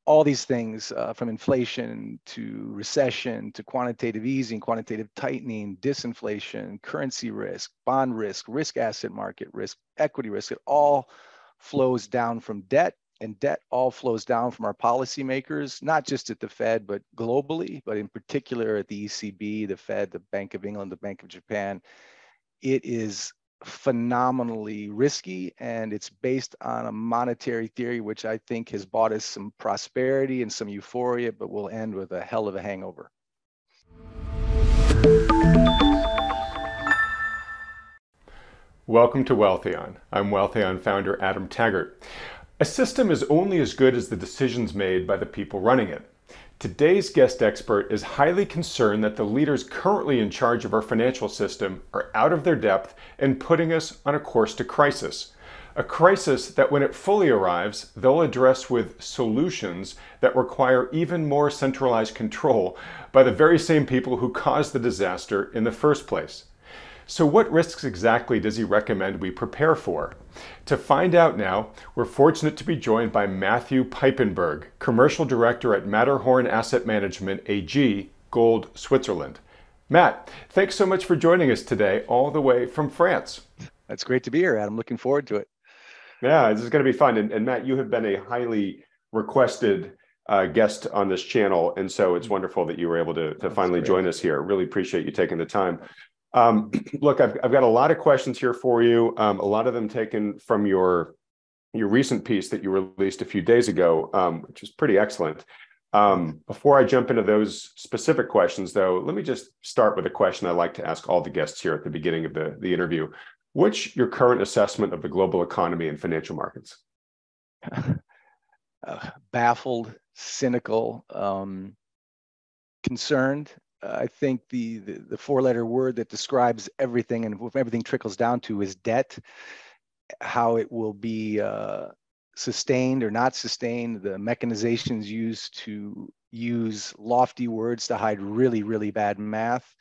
all these things, from inflation to recession to quantitative easing, quantitative tightening, disinflation, currency risk, bond risk, risk asset market risk, equity risk, it all flows down from debt, and debt all flows down from our policymakers, not just at the Fed, but globally, but in particular at the ECB, the Fed, the Bank of England, the Bank of Japan. It is phenomenally risky, and it's based on a monetary theory which I think has bought us some prosperity and some euphoria, but will end with a hell of a hangover. Welcome to Wealthion. I'm Wealthion founder Adam Taggart. A system is only as good as the decisions made by the people running it. Today's guest expert is highly concerned that the leaders currently in charge of our financial system are out of their depth and putting us on a course to crisis. A crisis that when it fully arrives, they'll address with solutions that require even more centralized control by the very same people who caused the disaster in the first place. So what risks exactly does he recommend we prepare for? To find out now, we're fortunate to be joined by Matthew Piepenburg, Commercial Director at Matterhorn Asset Management AG, GoldSwitzerland. Matt, thanks so much for joining us today, all the way from France. That's great to be here, Adam. Looking forward to it. Yeah, this is going to be fun. And Matt, you have been a highly requested guest on this channel. And so it's wonderful that you were able to finally join us here. Really appreciate you taking the time. Look, I've got a lot of questions here for you. A lot of them taken from your recent piece that you released a few days ago, which is pretty excellent. Before I jump into those specific questions, though, let me just start with a question I like to ask all the guests here at the beginning of the interview. What's your current assessment of the global economy and financial markets? Baffled, cynical, concerned. I think the four-letter word that describes everything and what everything trickles down to is debt. How it will be sustained or not sustained, the mechanizations used to use lofty words to hide really, really bad math.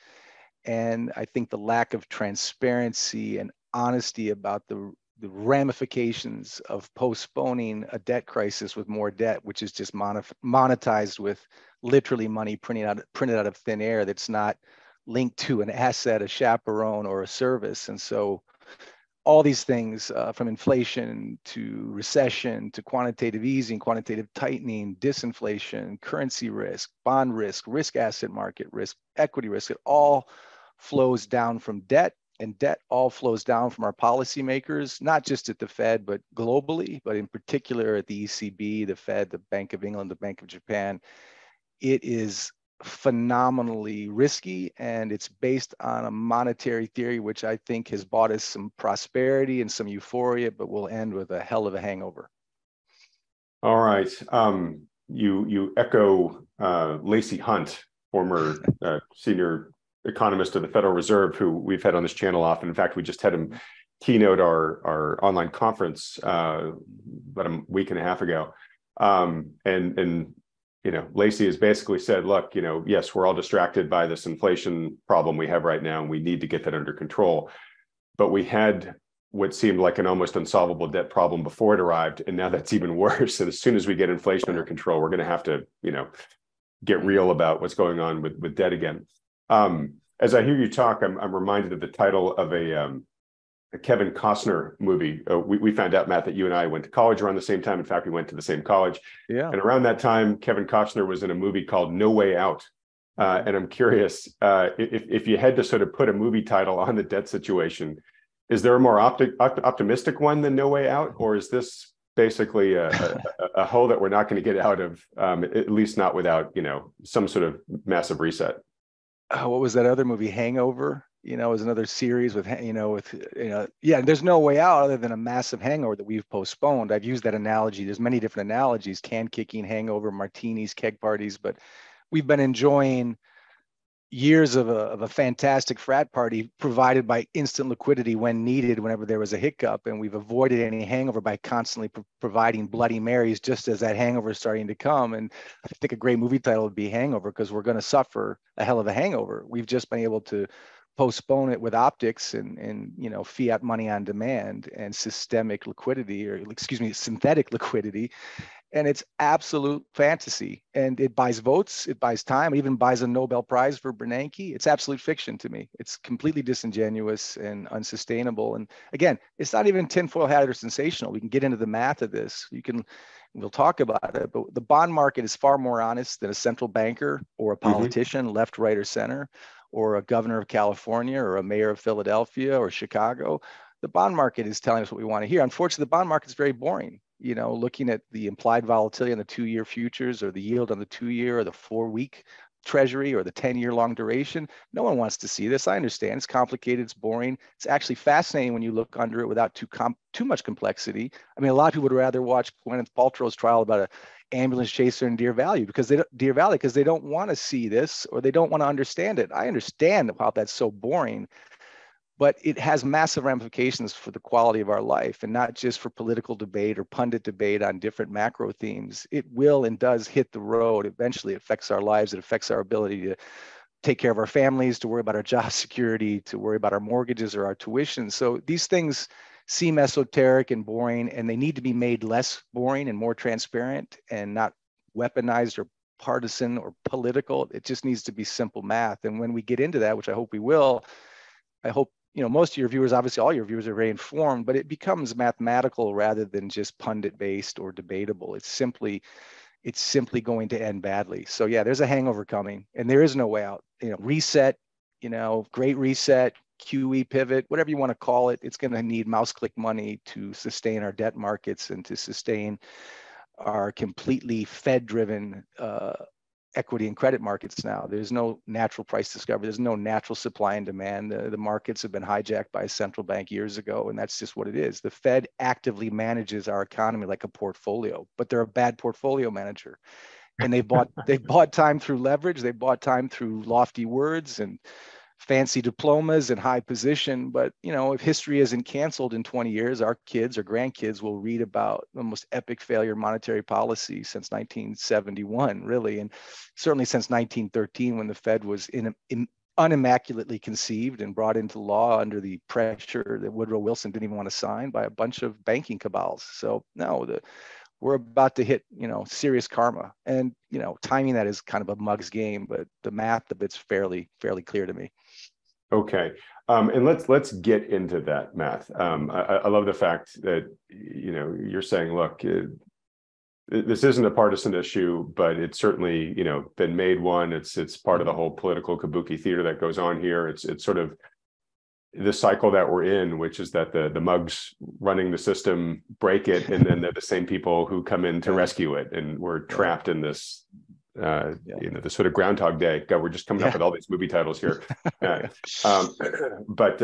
And I think the lack of transparency and honesty about the ramifications of postponing a debt crisis with more debt, which is just monetized with literally money printed out of thin air that's not linked to an asset, a chaperone, or a service. And so all these things, from inflation to recession to quantitative easing, quantitative tightening, disinflation, currency risk, bond risk, risk asset market risk, equity risk, it all flows down from debt. And debt all flows down from our policymakers, not just at the Fed, but globally, but in particular at the ECB, the Fed, the Bank of England, the Bank of Japan. It is phenomenally risky, and it's based on a monetary theory, which I think has bought us some prosperity and some euphoria, but will end with a hell of a hangover. All right. You echo Lacey Hunt, former senior economist of the Federal Reserve, who we've had on this channel often. In fact, we just had him keynote our online conference about a week and a half ago. And you know, Lacey has basically said, look, you know, yes, we're all distracted by this inflation problem we have right now, and we need to get that under control. But we had what seemed like an almost unsolvable debt problem before it arrived, and now that's even worse. And as soon as we get inflation under control, we're going to have to, you know, get real about what's going on with debt again. As I hear you talk, I'm reminded of the title of a Kevin Costner movie. We found out, Matt, that you and I went to college around the same time. In fact, we went to the same college. Yeah. And around that time, Kevin Costner was in a movie called No Way Out. And I'm curious, if you had to sort of put a movie title on the debt situation, is there a more optimistic one than No Way Out? Or is this basically a hole that we're not going to get out of, at least not without, you know, some sort of massive reset? What was that other movie, Hangover? You know, it was another series with, yeah, there's no way out other than a massive hangover that we've postponed. I've used that analogy. There's many different analogies, can kicking, hangover, martinis, keg parties, but we've been enjoying years of a fantastic frat party provided by instant liquidity when needed, whenever there was a hiccup. And we've avoided any hangover by constantly providing Bloody Marys just as that hangover is starting to come. And I think a great movie title would be Hangover, because we're going to suffer a hell of a hangover. We've just been able to postpone it with optics and you know, fiat money on demand and systemic liquidity, or excuse me, synthetic liquidity. And it's absolute fantasy. And it buys votes, it buys time, it even buys a Nobel Prize for Bernanke. It's absolute fiction to me. It's completely disingenuous and unsustainable. And again, it's not even tinfoil hat or sensational. We can get into the math of this. We'll talk about it, but the bond market is far more honest than a central banker or a politician, left, right, or center, or a governor of California or a mayor of Philadelphia or Chicago. The bond market is telling us what we want to hear. Unfortunately, the bond market is very boring. Looking at the implied volatility on the 2-year futures or the yield on the 2-year or the 4-week treasury or the 10-year long duration. No one wants to see this. I understand it's complicated, it's boring. It's actually fascinating when you look under it without too much complexity. I mean, a lot of people would rather watch Gwyneth Paltrow's trial about an ambulance chaser in Deer Valley because they don't want to see this or they don't want to understand it. I understand how that's so boring, but it has massive ramifications for the quality of our life, and not just for political debate or pundit debate on different macro themes. It will and does hit the road. Eventually, it affects our lives. It affects our ability to take care of our families, to worry about our job security, to worry about our mortgages or our tuition. So these things seem esoteric and boring, and they need to be made less boring and more transparent and not weaponized or partisan or political. It just needs to be simple math. And when we get into that, which I hope we will, I hope most of your viewers, obviously all your viewers, are very informed, but it becomes mathematical rather than just pundit based or debatable. It's simply going to end badly. So yeah, there's a hangover coming, and there is no way out. Reset, great reset, QE pivot, whatever you want to call it. It's going to need mouse click money to sustain our debt markets and to sustain our completely Fed-driven equity and credit markets now. There's no natural price discovery. There's no natural supply and demand. The markets have been hijacked by a central bank years ago, and that's just what it is. The Fed actively manages our economy like a portfolio, but they're a bad portfolio manager. And they've bought time through leverage. They bought time through lofty words and fancy diplomas and high position. But if history isn't canceled in 20 years, our kids or grandkids will read about the most epic failure of monetary policy since 1971, really, and certainly since 1913, when the Fed was unimmaculately conceived and brought into law under the pressure that Woodrow Wilson didn't even want to sign by a bunch of banking cabals. So no, we're about to hit, serious karma, and timing that is kind of a mug's game, but the math of it's fairly clear to me. Okay, and let's get into that math. I love the fact that you're saying, look, this isn't a partisan issue, but it's certainly been made one. It's part of the whole political kabuki theater that goes on here. It's sort of the cycle that we're in, which is that the mugs running the system break it, and then they're the same people who come in to rescue it, and we're trapped in this, this sort of Groundhog Day. God, we're just coming up with all these movie titles here. But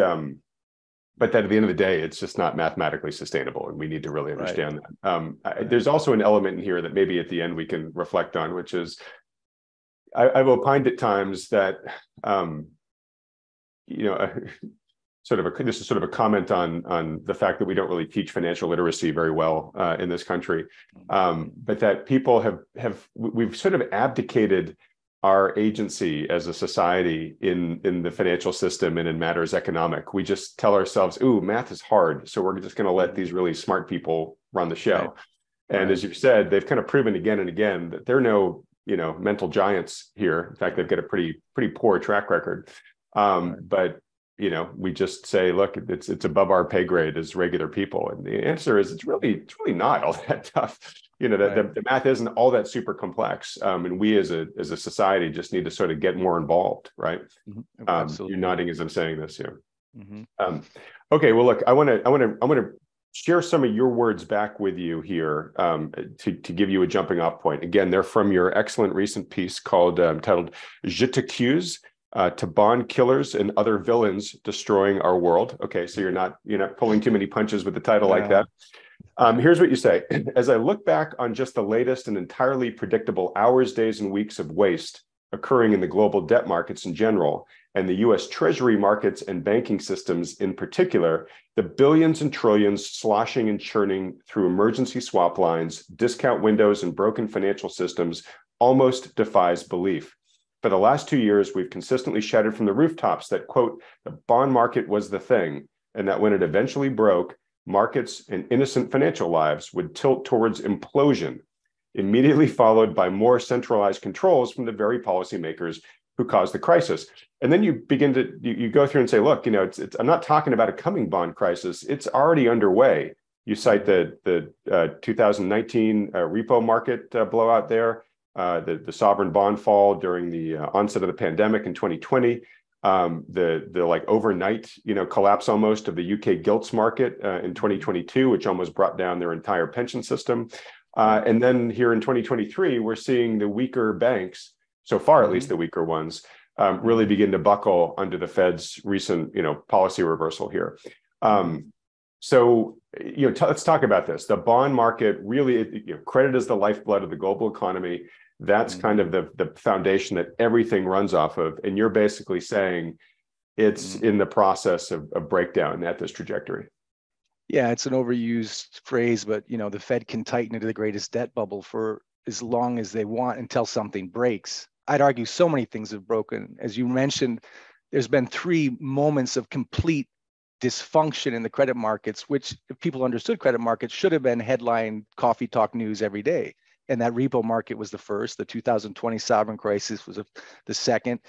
that at the end of the day, it's just not mathematically sustainable, and we need to really understand that. There's also an element in here that maybe at the end we can reflect on, which is I've opined at times that this is sort of a comment on the fact that we don't really teach financial literacy very well in this country, but that people we've sort of abdicated our agency as a society in the financial system and in matters economic. We just tell ourselves, "Ooh, math is hard, so we're just going to let these really smart people run the show." Right. And as you've said, they've kind of proven again and again that they're no mental giants here. In fact, they've got a pretty poor track record. But we just say, look, it's above our pay grade as regular people, and the answer is it's really not all that tough. The math isn't all that super complex, and we as a society just need to sort of get more involved, right? Absolutely. You're nodding as I'm saying this here. Okay, well, look, I want to share some of your words back with you here to give you a jumping off point. Again, they're from your excellent recent piece titled "Je t'accuse." To bond killers and other villains destroying our world. Okay, so you're not pulling too many punches with the title like that. Here's what you say: as I look back on just the latest and entirely predictable hours, days, and weeks of waste occurring in the global debt markets in general, and the U.S. Treasury markets and banking systems in particular, the billions and trillions sloshing and churning through emergency swap lines, discount windows, and broken financial systems almost defies belief. For the last 2 years, we've consistently shouted from the rooftops that, quote, the bond market was the thing, and that when it eventually broke, markets and innocent financial lives would tilt towards implosion. immediately followed by more centralized controls from the very policymakers who caused the crisis. And then you begin to, you go through and say, look, I'm not talking about a coming bond crisis. It's already underway. You cite the 2019 repo market blowout there, the sovereign bond fall during the onset of the pandemic in 2020, the like overnight, collapse almost of the UK gilts market in 2022, which almost brought down their entire pension system. And then here in 2023, we're seeing the weaker banks, so far at least the weaker ones, really begin to buckle under the Fed's recent, policy reversal here. So, let's talk about this. The bond market really, credit is the lifeblood of the global economy. That's kind of the foundation that everything runs off of. And you're basically saying it's in the process of breakdown at this trajectory. Yeah, it's an overused phrase, but the Fed can tighten into the greatest debt bubble for as long as they want until something breaks. I'd argue so many things have broken. As you mentioned, there's been 3 moments of complete dysfunction in the credit markets, which if people understood credit markets should have been headline coffee talk news every day. And that repo market was the first. The 2020 sovereign crisis was the second.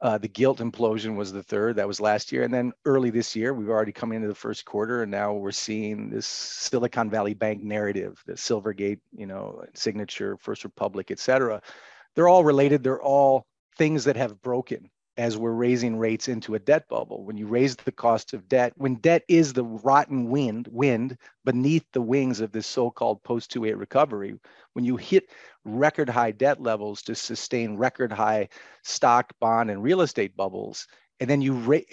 The gilt implosion was the third. That was last year. And then early this year, we've already come into the first quarter, and now we're seeing this Silicon Valley Bank narrative, the Silvergate, Signature, First Republic, et cetera. They're all related. They're all things that have broken as we're raising rates into a debt bubble. When you raise the cost of debt, when debt is the rotten wind beneath the wings of this so-called post-2008 recovery, when you hit record high debt levels to sustain record high stock, bond, and real estate bubbles, and then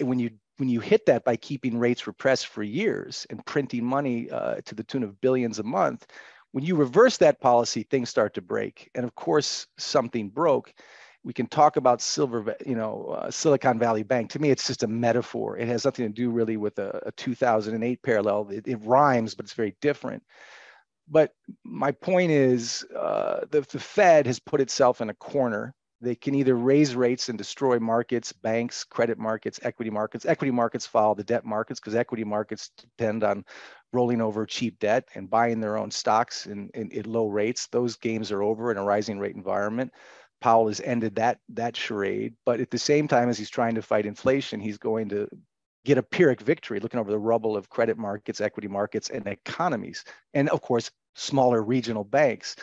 when you hit that by keeping rates repressed for years and printing money to the tune of billions a month, when you reverse that policy, things start to break. And of course, something broke. We can talk about Silicon Valley Bank. To me, it's just a metaphor. It has nothing to do really with a 2008 parallel. It rhymes, but it's very different. But my point is the Fed has put itself in a corner. They can either raise rates and destroy markets, banks, credit markets, equity markets. Equity markets follow the debt markets because equity markets depend on rolling over cheap debt and buying their own stocks at low rates. Those games are over in a rising rate environment. Powell has ended that charade, but at the same time as he's trying to fight inflation, he's going to get a Pyrrhic victory, looking over the rubble of credit markets, equity markets, and economies, and of course, smaller regional banks.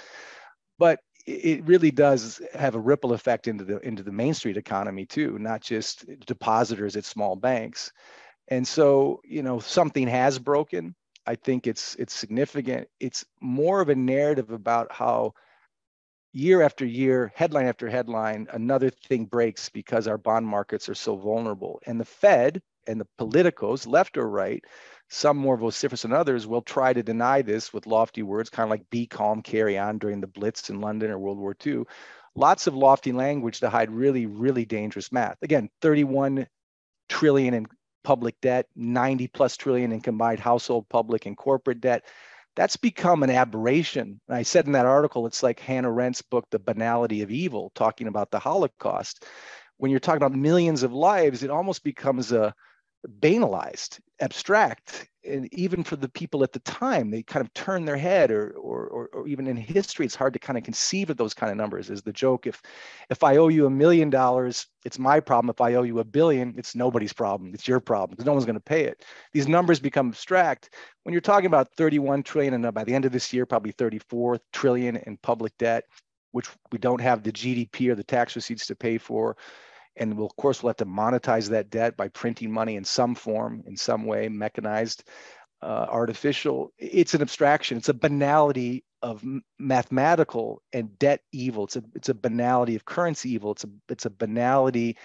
But it really does have a ripple effect into the Main Street economy too, not just depositors at small banks. And so, something has broken. I think it's significant. It's more of a narrative about how year after year, headline after headline, another thing breaks because our bond markets are so vulnerable. And the Fed and the politicos, left or right, some more vociferous than others, will try to deny this with lofty words, kind of like be calm, carry on during the Blitz in London or World War II. Lots of lofty language to hide really, really dangerous math. Again, 31 trillion in public debt, 90 plus trillion in combined household, public, and corporate debt. That's become an aberration. And I said in that article, it's like Hannah Arendt's book, The Banality of Evil, talking about the Holocaust. When you're talking about millions of lives, it almost becomes a banalized, abstract. And even for the people at the time, they kind of turn their head, or even in history, it's hard to kind of conceive of those kind of numbers. Is the joke, if I owe you $1 million, it's my problem. If I owe you $1 billion, it's nobody's problem. It's your problem because no one's going to pay it. These numbers become abstract. When you're talking about 31 trillion, and by the end of this year, probably 34 trillion in public debt, which we don't have the GDP or the tax receipts to pay for. And we'll have to monetize that debt by printing money in some form, in some way, mechanized, artificial. It's an abstraction. It's a banality of mathematical and debt evil. It's a banality of currency evil. It's a banality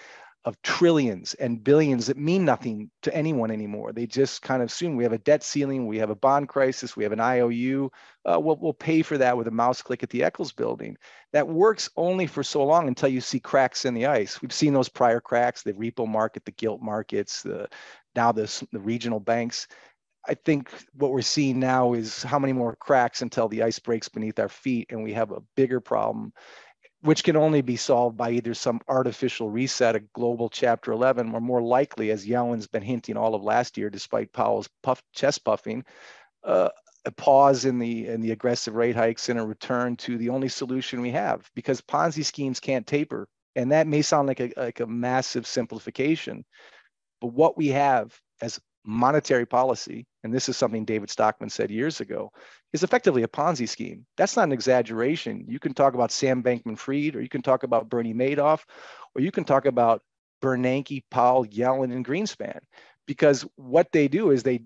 of trillions and billions that mean nothing to anyone anymore. They just kind of assume we have a debt ceiling, we have a bond crisis, we have an IOU. We'll pay for that with a mouse click at the Eccles building. That works only for so long until you see cracks in the ice. We've seen those prior cracks, the repo market, the gilt markets, now the regional banks. I think what we're seeing now is how many more cracks until the ice breaks beneath our feet and we have a bigger problem, which can only be solved by either some artificial reset, a global Chapter 11, or more likely, as Yellen's been hinting all of last year, despite Powell's chest puffing, a pause in the aggressive rate hikes and a return to the only solution we have, because Ponzi schemes can't taper. And that may sound like a massive simplification, but what we have as monetary policy, and this is something David Stockman said years ago, is effectively a Ponzi scheme. That's not an exaggeration. You can talk about Sam Bankman-Fried, or you can talk about Bernie Madoff, or you can talk about Bernanke, Powell, Yellen, and Greenspan, because what they do is they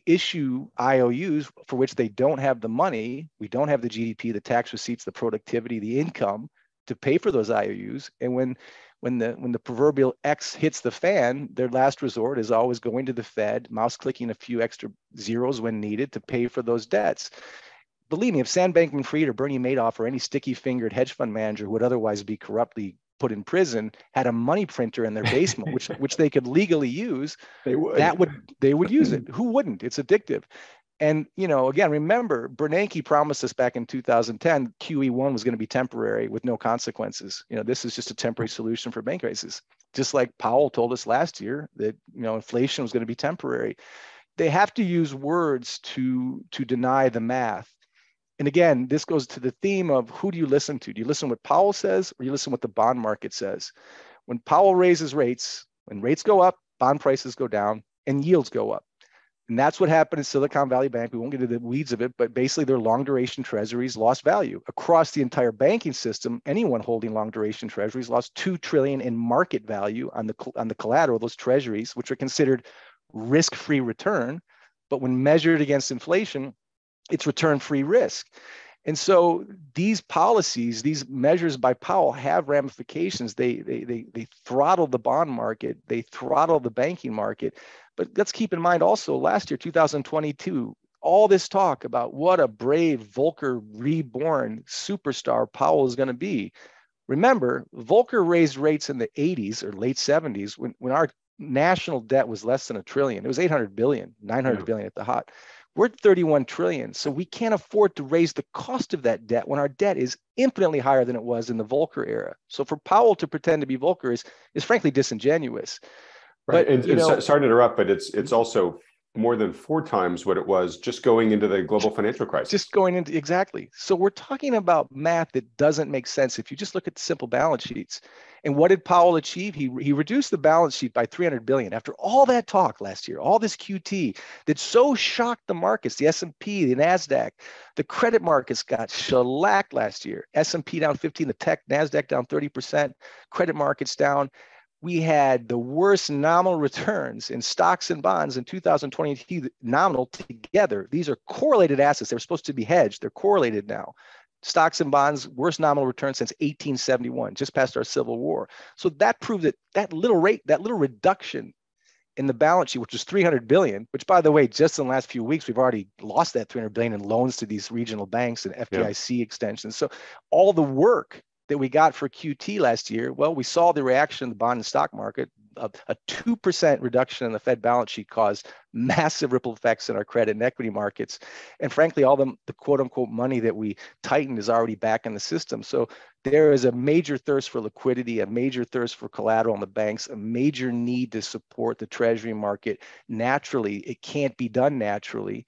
issue IOUs for which they don't have the money. We don't have the GDP, the tax receipts, the productivity, the income to pay for those IOUs. And when the proverbial X hits the fan, their last resort is always going to the Fed, mouse clicking a few extra zeros when needed to pay for those debts. Believe me, if Sam Bankman-Fried or Bernie Madoff or any sticky-fingered hedge fund manager who would otherwise be corruptly put in prison had a money printer in their basement, which they could legally use, they would use it. Who wouldn't? It's addictive. And, again, remember, Bernanke promised us back in 2010, QE1 was going to be temporary with no consequences. This is just a temporary solution for bank crisis. Just like Powell told us last year that, inflation was going to be temporary. They have to use words to deny the math. And again, this goes to the theme of who do you listen to? Do you listen to what Powell says, or you listen to what the bond market says? When Powell raises rates, when rates go up, bond prices go down and yields go up. And that's what happened in Silicon Valley Bank. We won't get into the weeds of it, but basically their long duration treasuries lost value across the entire banking system. Anyone holding long duration treasuries lost $2 trillion in market value on the collateral, those treasuries, which are considered risk-free return. But when measured against inflation, it's return-free risk. And so these policies, these measures by Powell have ramifications. They throttle the bond market, they throttle the banking market. But let's keep in mind also last year, 2022, all this talk about what a brave Volcker reborn superstar Powell is going to be. Remember, Volcker raised rates in the 80s or late 70s when our national debt was less than $1 trillion. It was 800 billion, 900 billion at the hot. We're at 31 trillion. So we can't afford to raise the cost of that debt when our debt is infinitely higher than it was in the Volcker era. So for Powell to pretend to be Volcker is frankly disingenuous. Right. But, and sorry to interrupt, but it's also more than 4 times what it was just going into the global financial crisis. Just going into, exactly. So we're talking about math that doesn't make sense if you just look at the simple balance sheets. And what did Powell achieve? He reduced the balance sheet by 300 billion after all that talk last year, all this QT that so shocked the markets, the S&P, the NASDAQ. The credit markets got shellacked last year. S&P down 15, the tech, NASDAQ down 30%, credit markets down. We had the worst nominal returns in stocks and bonds in 2020 nominal together. These are correlated assets. They were supposed to be hedged. They're correlated now. Stocks and bonds, worst nominal return since 1871, just past our Civil War. So that proved that little reduction in the balance sheet, which was 300 billion, which by the way, just in the last few weeks, we've already lost that 300 billion in loans to these regional banks and FDIC extensions. So all the work that we got for QT last year, well, we saw the reaction in the bond and stock market. A 2% reduction in the Fed balance sheet caused massive ripple effects in our credit and equity markets. And frankly, all the quote unquote money that we tightened is already back in the system. So there is a major thirst for liquidity, a major thirst for collateral in the banks, a major need to support the treasury market naturally. It can't be done naturally.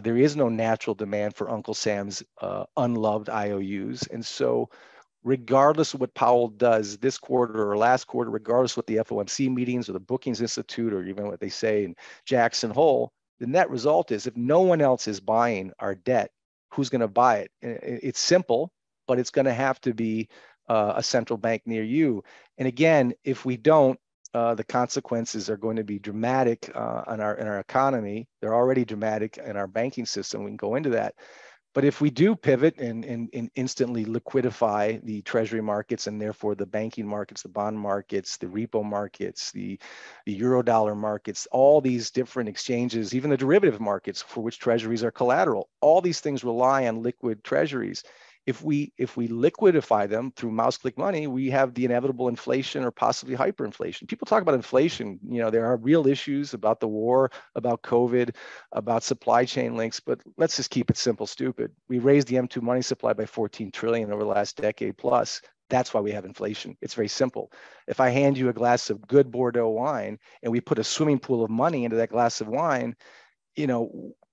There is no natural demand for Uncle Sam's unloved IOUs. And so regardless of what Powell does this quarter or last quarter, regardless of what the FOMC meetings or the Brookings Institute or even what they say in Jackson Hole, the net result is if no one else is buying our debt, who's going to buy it? It's simple, but it's going to have to be a central bank near you. And again, if we don't, the consequences are going to be dramatic in our economy. They're already dramatic in our banking system. We can go into that. But if we do pivot and instantly liquidify the treasury markets and therefore the banking markets, the bond markets, the repo markets, the Eurodollar markets, all these different exchanges, even the derivative markets for which treasuries are collateral, all these things rely on liquid treasuries. If we liquidify them through mouse click money, we have the inevitable inflation or possibly hyperinflation. People talk about inflation. There are real issues about the war, about COVID, about supply chain links, but let's just keep it simple, stupid. We raised the M2 money supply by 14 trillion over the last decade plus. That's why we have inflation. It's very simple. If I hand you a glass of good Bordeaux wine and we put a swimming pool of money into that glass of wine,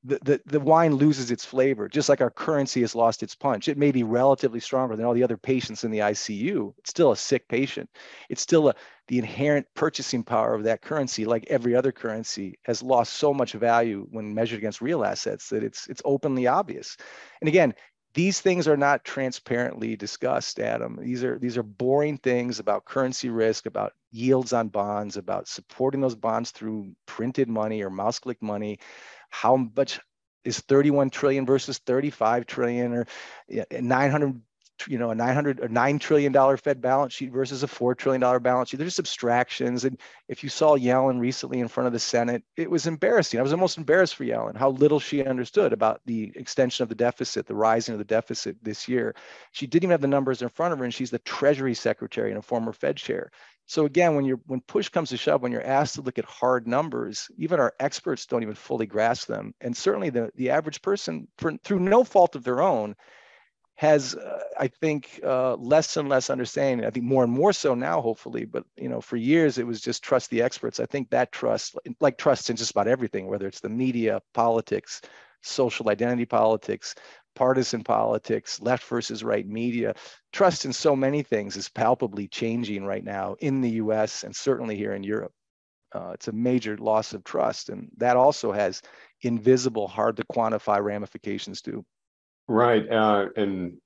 the wine loses its flavor, just like our currency has lost its punch. It may be relatively stronger than all the other patients in the ICU. It's still a sick patient. It's still the inherent purchasing power of that currency, like every other currency, has lost so much value when measured against real assets that it's openly obvious. And again, these things are not transparently discussed, Adam. These are boring things about currency risk, about yields on bonds, about supporting those bonds through printed money or mouse click money. How much is 31 trillion versus 35 trillion, or 900, a $9 trillion Fed balance sheet versus a $4 trillion balance sheet? There's abstractions. And if you saw Yellen recently in front of the Senate, it was embarrassing. I was almost embarrassed for Yellen, how little she understood about the extension of the deficit, the rising of the deficit this year. She didn't even have the numbers in front of her, and she's the Treasury Secretary and a former Fed chair. So again, when push comes to shove, when you're asked to look at hard numbers, even our experts don't even fully grasp them. And certainly the average person, through no fault of their own, has, I think, less and less understanding. I think more and more so now, hopefully. But for years it was just trust the experts. I think that trust, like trust in just about everything, whether it's the media, politics, social identity politics, partisan politics, left versus right media, trust in so many things is palpably changing right now in the U.S. and certainly here in Europe. It's a major loss of trust, and that also has invisible, hard to quantify ramifications too. Right. And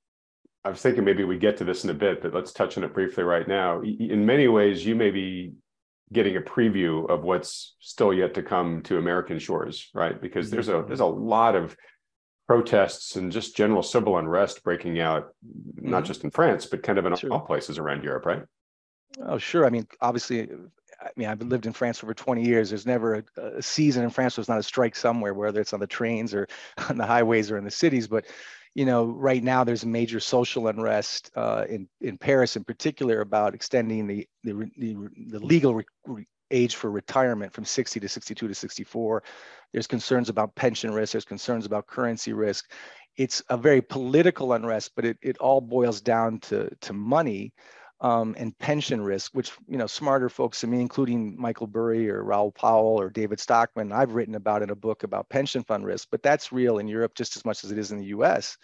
I was thinking maybe we get to this in a bit, but let's touch on it briefly right now. In many ways, you may be getting a preview of what's still yet to come to American shores, right? Because there's a lot of protests and just general civil unrest breaking out, not just in France, but kind of in all places around Europe, right? Oh, sure. I mean, obviously, I've lived in France for over 20 years. There's never a season in France where there's not a strike somewhere, whether it's on the trains or on the highways or in the cities. But, right now there's a major social unrest in Paris in particular about extending the legal age for retirement from 60 to 62 to 64. There's concerns about pension risk. There's concerns about currency risk. It's a very political unrest, but it all boils down to money. And pension risk, which smarter folks than me, including Michael Burry or Raoul Powell or David Stockman, I've written about in a book about pension fund risk, but that's real in Europe just as much as it is in the US.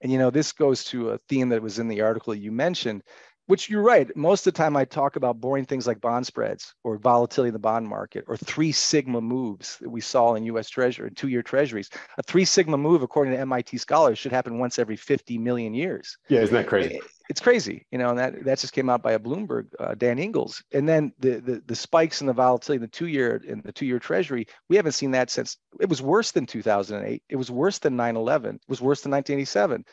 And this goes to a theme that was in the article you mentioned, which you're right. Most of the time I talk about boring things like bond spreads or volatility in the bond market or 3 sigma moves that we saw in US Treasury and 2-year treasuries. A 3 sigma move, according to MIT scholars, should happen once every 50 million years. Yeah, isn't that crazy? It's crazy, and that just came out by a Bloomberg, Dan Ingalls. And then the spikes in the volatility in the 2-year treasury, we haven't seen that since. It was worse than 2008. It was worse than 9/11. It was worse than 1987.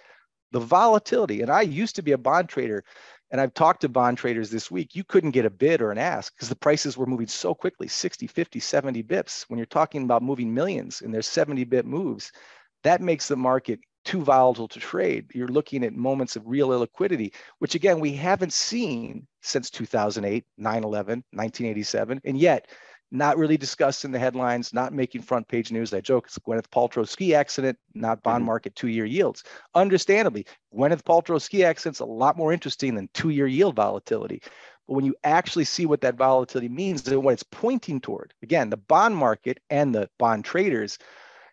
The volatility, and I used to be a bond trader, and I've talked to bond traders this week. You couldn't get a bid or an ask because the prices were moving so quickly, 60, 50, 70 bips. When you're talking about moving millions and there's 70 bip moves, that makes the market too volatile to trade. You're looking at moments of real illiquidity, which again, we haven't seen since 2008, 9/11, 1987, and yet not really discussed in the headlines, not making front page news. I joke, it's Gwyneth Paltrow ski accident, not bond market 2-year yields. Understandably, Gwyneth Paltrow ski accident's a lot more interesting than 2-year yield volatility. But when you actually see what that volatility means and what it's pointing toward, again, the bond market and the bond traders,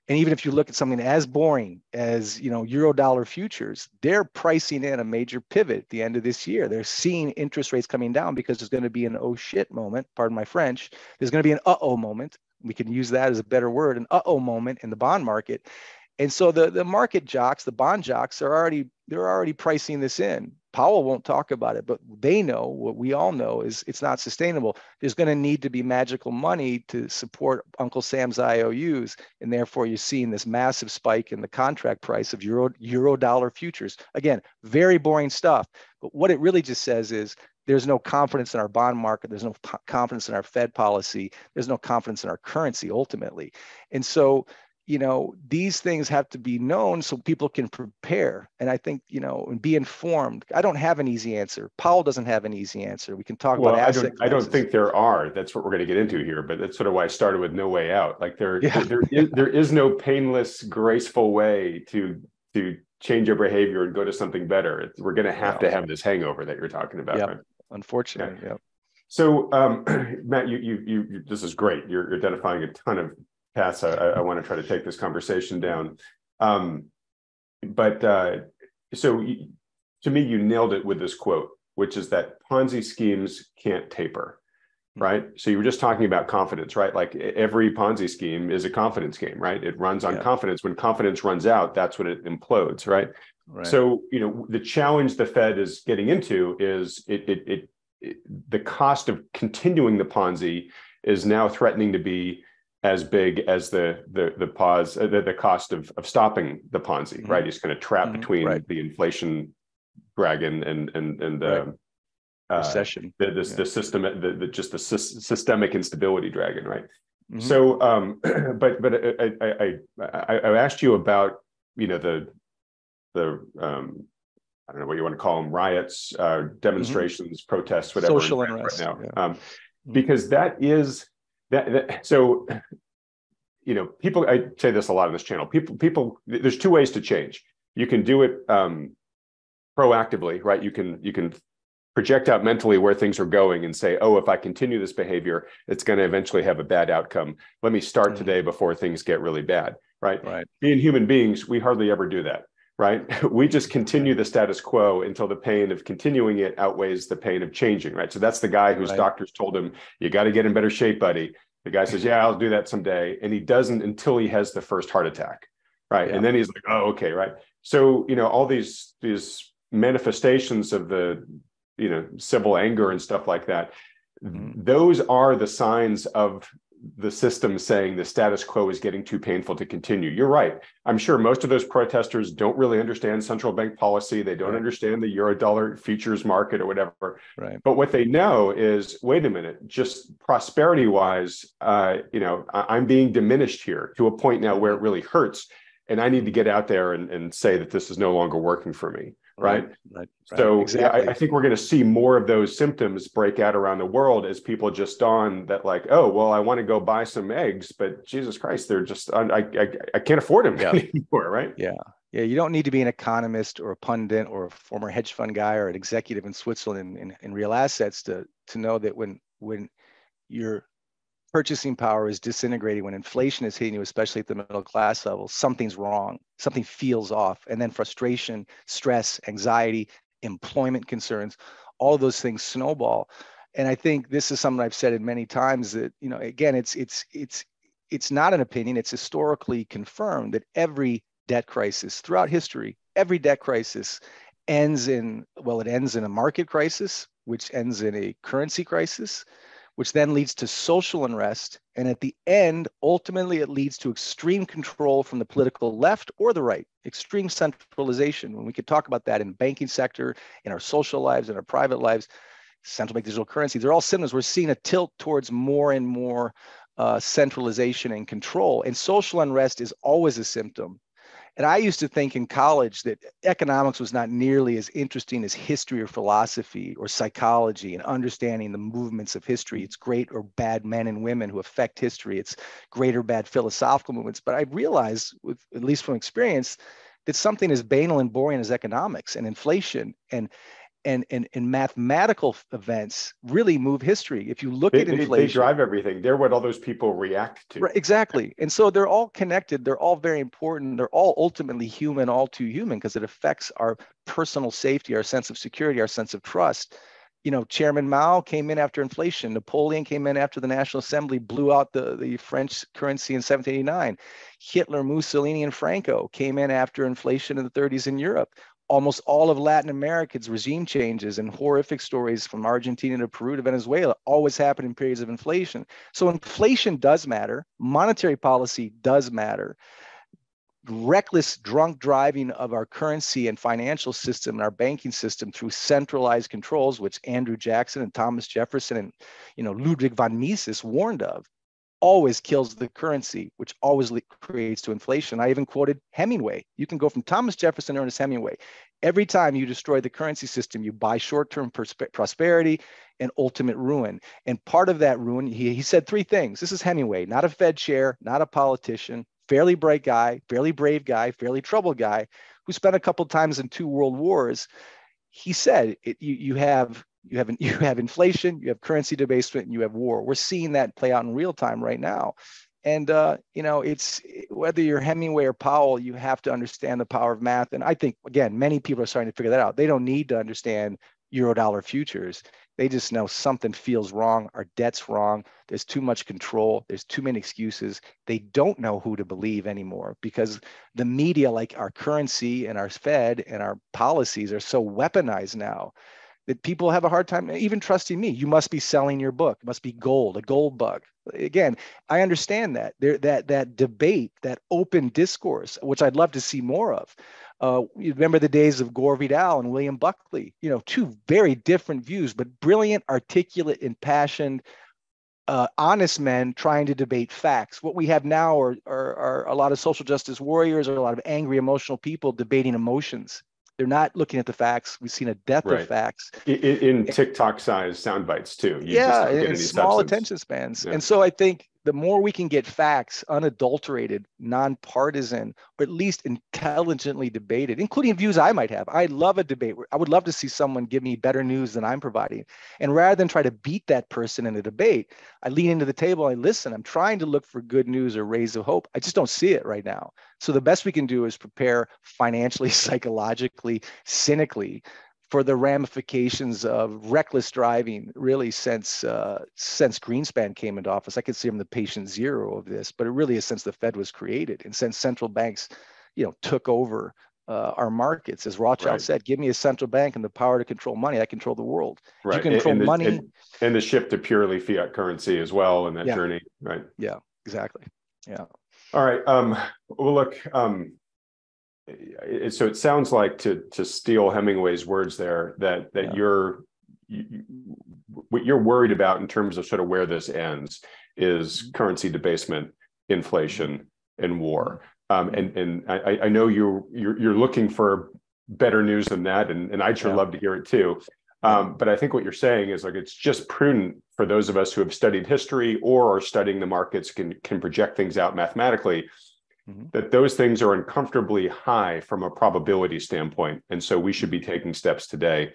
and even if you look at something as boring as euro dollar futures, they're pricing in a major pivot at the end of this year. They're seeing interest rates coming down because there's going to be an oh shit moment, pardon my French. There's going to be an uh-oh moment. We can use that as a better word, an uh-oh moment in the bond market. And so the market jocks, the bond jocks they're already pricing this in. Powell won't talk about it, but they know what we all know is it's not sustainable. There's going to need to be magical money to support Uncle Sam's IOUs, and therefore you're seeing this massive spike in the contract price of euro dollar futures. Again, very boring stuff, but what it really just says is there's no confidence in our bond market. There's no confidence in our Fed policy. There's no confidence in our currency ultimately. And so these things have to be known so people can prepare. And I think, and be informed. I don't have an easy answer. Powell doesn't have an easy answer. We can talk about asset classes. I don't think there are. That's what we're going to get into here. But that's sort of why I started with no way out. Like there is no painless, graceful way to change your behavior and go to something better. We're going to have this hangover that you're talking about. Yep. Right? Unfortunately, yeah. So, Matt, you this is great. You're identifying a ton of paths I want to try to take this conversation down. To me, you nailed it with this quote, which is that Ponzi schemes can't taper, right? So you were just talking about confidence, right? Like every Ponzi scheme is a confidence game, right? It runs on confidence. When confidence runs out, that's when it implodes, right? So, the challenge the Fed is getting into is the cost of continuing the Ponzi is now threatening to be as big as the cost of stopping the Ponzi, right? It's kind of trapped between the inflation dragon and recession, the system, just the systemic instability dragon, right? So, but I asked you about the I don't know what you want to call them, riots, demonstrations, protests, whatever, social unrest right now, because that is that. So, people. I say this a lot on this channel. People. There's two ways to change. You can do it proactively, right? You can project out mentally where things are going and say, oh, if I continue this behavior, it's going to eventually have a bad outcome. Let me start today before things get really bad, right? Being human beings, we hardly ever do that, right? We just continue the status quo until the pain of continuing it outweighs the pain of changing, right? So that's the guy whose doctors told him, you got to get in better shape, buddy. The guy says, yeah, I'll do that someday. And he doesn't until he has the first heart attack, right? And then he's like, oh, okay, right? So, all these manifestations of the civil anger and stuff like that, those are the signs of the system saying the status quo is getting too painful to continue. You're right. I'm sure most of those protesters don't really understand central bank policy. They don't understand the euro-dollar futures market or whatever. But what they know is, wait a minute, just prosperity-wise, I'm being diminished here to a point now where it really hurts. And I need to get out there and say that this is no longer working for me. Right. So exactly. I think we're going to see more of those symptoms break out around the world as people just dawn that, like, oh, well, I want to go buy some eggs, but Jesus Christ, they're just, I can't afford them anymore. Right. Yeah. You don't need to be an economist or a pundit or a former hedge fund guy or an executive in Switzerland in real assets to know that when your purchasing power is disintegrating, when inflation is hitting you, especially at the middle class level, something's wrong, something feels off. And then frustration, stress, anxiety, employment concerns, all of those things snowball. And I think this is something I've said it many times that, again, it's not an opinion. It's historically confirmed that every debt crisis throughout history, every debt crisis ends in a market crisis, which ends in a currency crisis, which then leads to social unrest. And at the end, ultimately, it leads to extreme control from the political left or the right, extreme centralization. When we could talk about that in the banking sector, in our social lives, in our private lives, central bank digital currency, they're all symptoms. We're seeing a tilt towards more and more centralization and control. And social unrest is always a symptom. And I used to think in college that economics was not nearly as interesting as history or philosophy or psychology and understanding the movements of history. It's great or bad men and women who affect history. It's great or bad philosophical movements. But I realized, at least from experience, that something as banal and boring as economics and inflation and mathematical events really move history. If you look at inflation, they drive everything. They're what all those people react to. Right, exactly. And so they're all connected. They're all very important. They're all ultimately human, all too human, because it affects our personal safety, our sense of security, our sense of trust. Chairman Mao came in after inflation. Napoleon came in after the National Assembly blew out the French currency in 1789. Hitler, Mussolini, and Franco came in after inflation in the 30s in Europe. Almost all of Latin America's regime changes and horrific stories from Argentina to Peru to Venezuela always happen in periods of inflation. So inflation does matter. Monetary policy does matter. Reckless, drunk driving of our currency and financial system and our banking system through centralized controls, which Andrew Jackson and Thomas Jefferson and Ludwig von Mises warned of, always kills the currency, which always creates to inflation. I even quoted Hemingway. You can go from Thomas Jefferson to Ernest Hemingway. Every time you destroy the currency system, you buy short-term prosperity and ultimate ruin. And part of that ruin, he said three things. This is Hemingway, not a Fed chair, not a politician, fairly bright guy, fairly brave guy, fairly troubled guy, who spent a couple times in 2 world wars. He said, you have inflation, you have currency debasement, and you have war. We're seeing that play out in real time right now. And, it's whether you're Hemingway or Powell, you have to understand the power of math. And I think, again, many people are starting to figure that out. They don't need to understand Eurodollar futures. They just know something feels wrong. Our debt's wrong. There's too much control. There's too many excuses. They don't know who to believe anymore because the media, like our currency and our Fed and our policies, are so weaponized now that people have a hard time even trusting me. You must be selling your book. It must be gold, a gold bug. Again, I understand that. That debate, that open discourse, which I'd love to see more of. You remember the days of Gore Vidal and William Buckley, two very different views, but brilliant, articulate, impassioned, honest men trying to debate facts. What we have now are a lot of social justice warriors or a lot of angry, emotional people debating emotions. They're not looking at the facts. We've seen a death of facts. In TikTok-sized sound bites too. You just don't get any small substance. Attention spans. Yeah. And so I think the more we can get facts unadulterated, nonpartisan, or at least intelligently debated, including views I might have. I love a debate. I would love to see someone give me better news than I'm providing. And rather than try to beat that person in a debate, I lean into the table, I listen. I'm trying to look for good news or rays of hope. I just don't see it right now. So the best we can do is prepare financially, psychologically, cynically for the ramifications of reckless driving, really since Greenspan came into office. I could see him the patient zero of this, but it really is since the Fed was created and since central banks, took over our markets. As Rothschild said, give me a central bank and the power to control money. I control the world. Right. You control money. And the shift to purely fiat currency as well in that journey. Right. Yeah, exactly. Yeah. All right. Well, look, so it sounds like, to steal Hemingway's words there, that what you're worried about in terms of sort of where this ends is currency debasement, inflation, and war. And I know you're looking for better news than that, and I'd sure love to hear it too. But I think what you're saying is, like, it's just prudent for those of us who have studied history or are studying the markets, can project things out mathematically, that those things are uncomfortably high from a probability standpoint. And so we should be taking steps today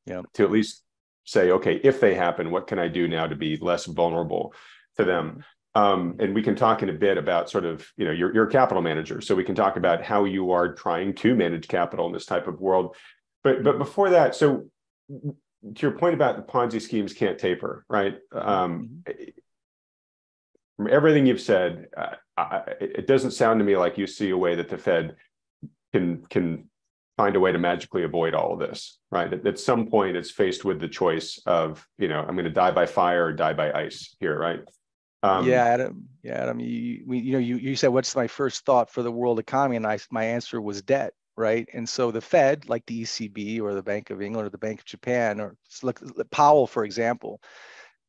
to at least say, okay, if they happen, what can I do now to be less vulnerable to them? And we can talk in a bit about sort of, you're a capital manager. So we can talk about how you are trying to manage capital in this type of world. But before that, so to your point about the Ponzi schemes can't taper, right? From everything you've said, it doesn't sound to me like you see a way that the Fed can find a way to magically avoid all of this, right? At some point, it's faced with the choice of, I'm going to die by fire or die by ice here, right? Adam. You said, what's my first thought for the world economy? And my answer was debt, right? And so the Fed, like the ECB or the Bank of England or the Bank of Japan, or Powell, for example,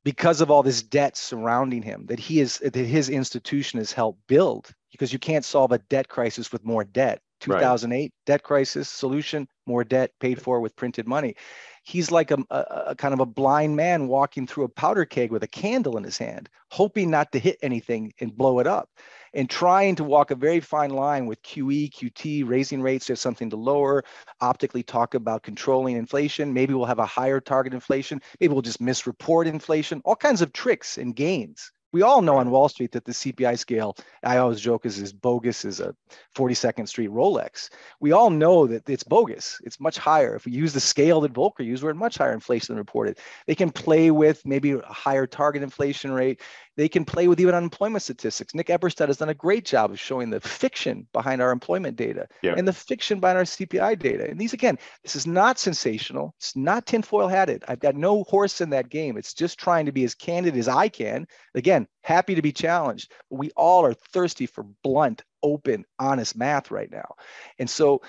because of all this debt surrounding him that his institution has helped build, because you can't solve a debt crisis with more debt. 2008 debt crisis solution, more debt paid for with printed money. He's like a kind of a blind man walking through a powder keg with a candle in his hand, hoping not to hit anything and blow it up, and trying to walk a very fine line with QE, QT, raising rates to something to lower, optically talk about controlling inflation. Maybe we'll have a higher target inflation. Maybe we'll just misreport inflation, all kinds of tricks and gains. We all know on Wall Street that the CPI scale, I always joke, is as bogus as a 42nd Street Rolex. We all know that it's bogus. It's much higher. If we use the scale that Volcker used, we're at much higher inflation than reported. They can play with maybe a higher target inflation rate. They can play with even unemployment statistics. Nick Eberstadt has done a great job of showing the fiction behind our employment data and the fiction behind our CPI data. And these, again, this is not sensational. It's not tinfoil hatted. I've got no horse in that game. It's just trying to be as candid as I can. Again, happy to be challenged. But we all are thirsty for blunt, open, honest math right now. And so,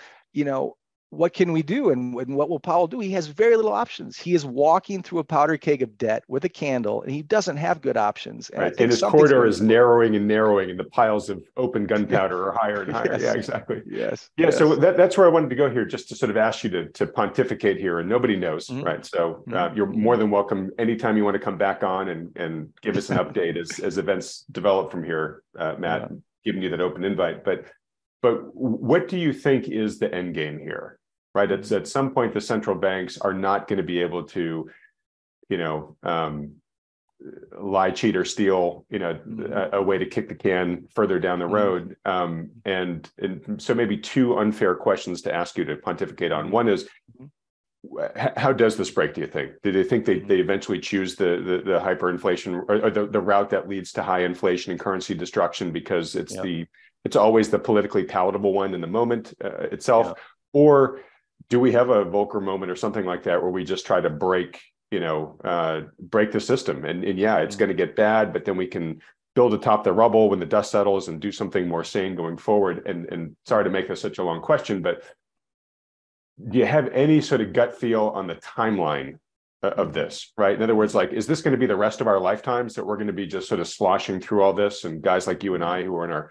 what can we do? And what will Powell do? He has very little options. He is walking through a powder keg of debt with a candle, and he doesn't have good options. And his corridor is narrowing and narrowing, and the piles of open gunpowder are higher and higher. Yeah, exactly. Yes. So that's where I wanted to go here, just to sort of ask you to pontificate here, and nobody knows, right? So you're more than welcome anytime you want to come back on and give us an update as events develop from here, Matt, giving you that open invite. But what do you think is the end game here? Right. At some point, the central banks are not going to be able to, lie, cheat, or steal, a way to kick the can further down the road. And so maybe two unfair questions to ask you to pontificate on. One is, how does this break, do you think? Do they think they eventually choose the hyperinflation or the route that leads to high inflation and currency destruction because it's always the politically palatable one in the moment itself? Or do we have a Volcker moment or something like that where we just try to break the system? And it's going to get bad, but then we can build atop the rubble when the dust settles and do something more sane going forward. And sorry to make this such a long question, but do you have any sort of gut feel on the timeline of this, right? In other words, like, is this going to be the rest of our lifetimes that we're going to be just sort of sloshing through all this, and guys like you and I who are in our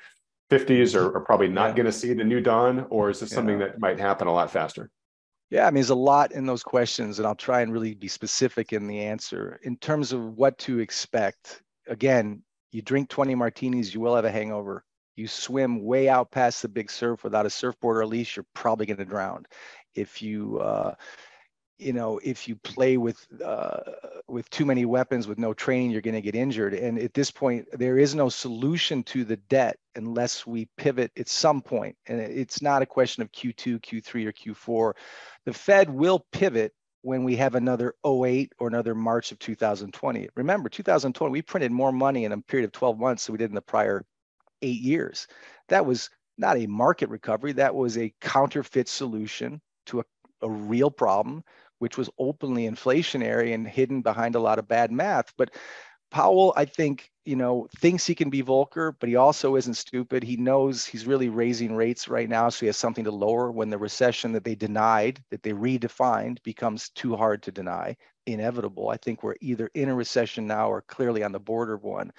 50s are probably not going to see the new dawn? Or is this something that might happen a lot faster? Yeah, I mean, there's a lot in those questions, and I'll try and really be specific in the answer. In terms of what to expect, again, you drink 20 martinis, you will have a hangover. You swim way out past the big surf without a surfboard or a leash, you're probably going to drown. If you if you play with too many weapons with no training, you're going to get injured. And at this point, there is no solution to the debt unless we pivot at some point. And it's not a question of Q2, Q3, or Q4. The Fed will pivot when we have another 08 or another March of 2020. Remember, 2020, we printed more money in a period of 12 months than we did in the prior 8 years. That was not a market recovery. That was a counterfeit solution to a real problem, which was openly inflationary and hidden behind a lot of bad math. But Powell, I think, thinks he can be Volcker, but he also isn't stupid. He knows he's really raising rates right now, so he has something to lower when the recession that they denied, that they redefined, becomes too hard to deny, inevitable. I think we're either in a recession now or clearly on the border of one.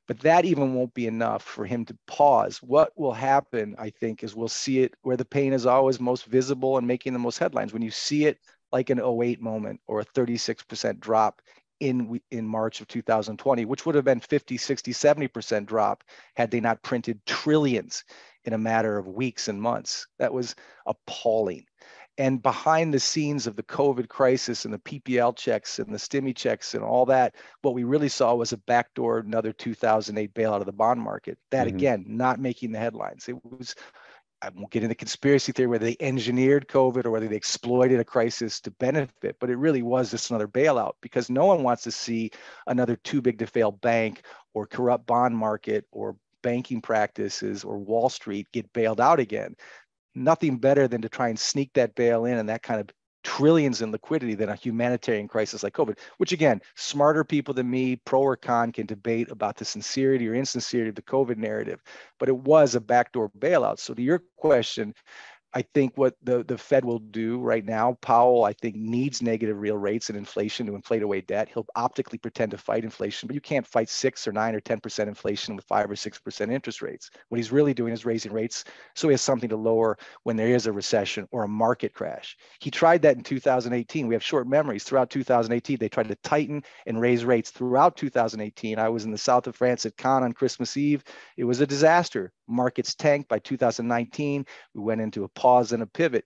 But that even won't be enough for him to pause. What will happen, I think, is we'll see it where the pain is always most visible and making the most headlines. When you see it like an 08 moment or a 36% drop in March of 2020, which would have been 50, 60, 70% drop had they not printed trillions in a matter of weeks and months. That was appalling. And behind the scenes of the COVID crisis and the PPL checks and the stimmy checks and all that, what we really saw was a backdoor, another 2008 bailout of the bond market. That, again, not making the headlines. It was, I won't get into conspiracy theory whether they engineered COVID or whether they exploited a crisis to benefit, but it really was just another bailout, because no one wants to see another too big to fail bank or corrupt bond market or banking practices or Wall Street get bailed out again. Nothing better than to try and sneak that bail in and that kind of trillions in liquidity than a humanitarian crisis like COVID, which, again, smarter people than me, pro or con, can debate about the sincerity or insincerity of the COVID narrative, but it was a backdoor bailout. So to your question, I think what the Fed will do right now, Powell, I think, needs negative real rates and inflation to inflate away debt. He'll optically pretend to fight inflation, but you can't fight 6 or 9 or 10% inflation with 5 or 6% interest rates. What he's really doing is raising rates so he has something to lower when there is a recession or a market crash. He tried that in 2018. We have short memories. Throughout 2018, they tried to tighten and raise rates throughout 2018. I was in the south of France at Cannes on Christmas Eve. It was a disaster. Markets tanked. By 2019. We went into a pause and a pivot.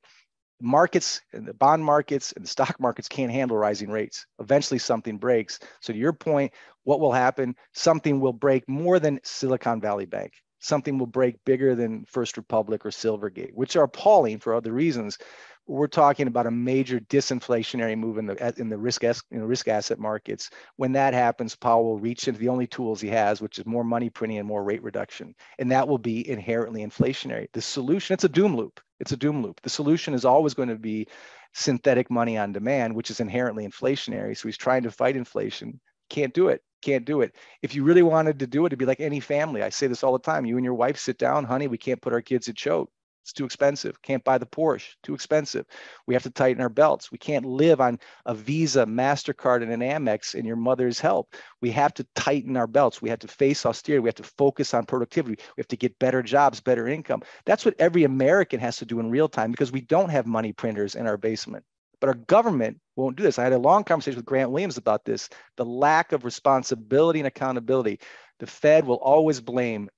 Markets and the bond markets and the stock markets can't handle rising rates. Eventually something breaks. So to your point, what will happen? Something will break more than Silicon Valley Bank. Something will break bigger than First Republic or Silvergate, which are appalling for other reasons. We're talking about a major disinflationary move in the risk asset markets. When that happens, Powell will reach into the only tools he has, which is more money printing and more rate reduction, and that will be inherently inflationary. The solution, it's a doom loop. It's a doom loop. The solution is always going to be synthetic money on demand, which is inherently inflationary. So he's trying to fight inflation. Can't do it. Can't do it. If you really wanted to do it, it'd be like any family. I say this all the time. You and your wife sit down, honey, we can't put our kids at Choate. It's too expensive. Can't buy the Porsche. Too expensive. We have to tighten our belts. We can't live on a Visa, MasterCard, and an Amex in your mother's help. We have to tighten our belts. We have to face austerity. We have to focus on productivity. We have to get better jobs, better income. That's what every American has to do in real time, because we don't have money printers in our basement. But our government won't do this. I had a long conversation with Grant Williams about this, the lack of responsibility and accountability. The Fed will always blame,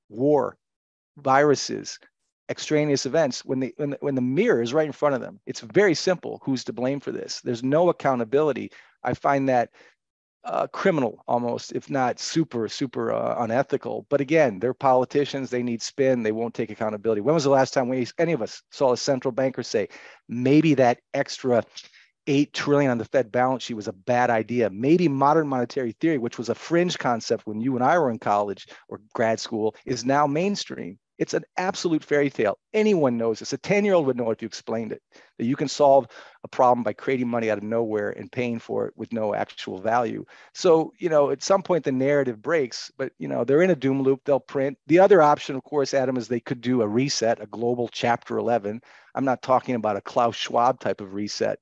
war, viruses, extraneous events when the mirror is right in front of them. It's very simple who's to blame for this. There's no accountability. I find that criminal almost, if not super, super unethical. But again, they're politicians. They need spin. They won't take accountability. When was the last time any of us saw a central banker say, maybe that extra 8 trillion on the Fed balance sheet was a bad idea? Maybe modern monetary theory, which was a fringe concept when you and I were in college or grad school, is now mainstream. It's an absolute fairy tale. Anyone knows this. A 10-year-old would know if you explained it, that you can solve a problem by creating money out of nowhere and paying for it with no actual value. So, at some point the narrative breaks, but, they're in a doom loop. They'll print. The other option, of course, Adam, is they could do a reset, a global Chapter 11. I'm not talking about a Klaus Schwab type of reset.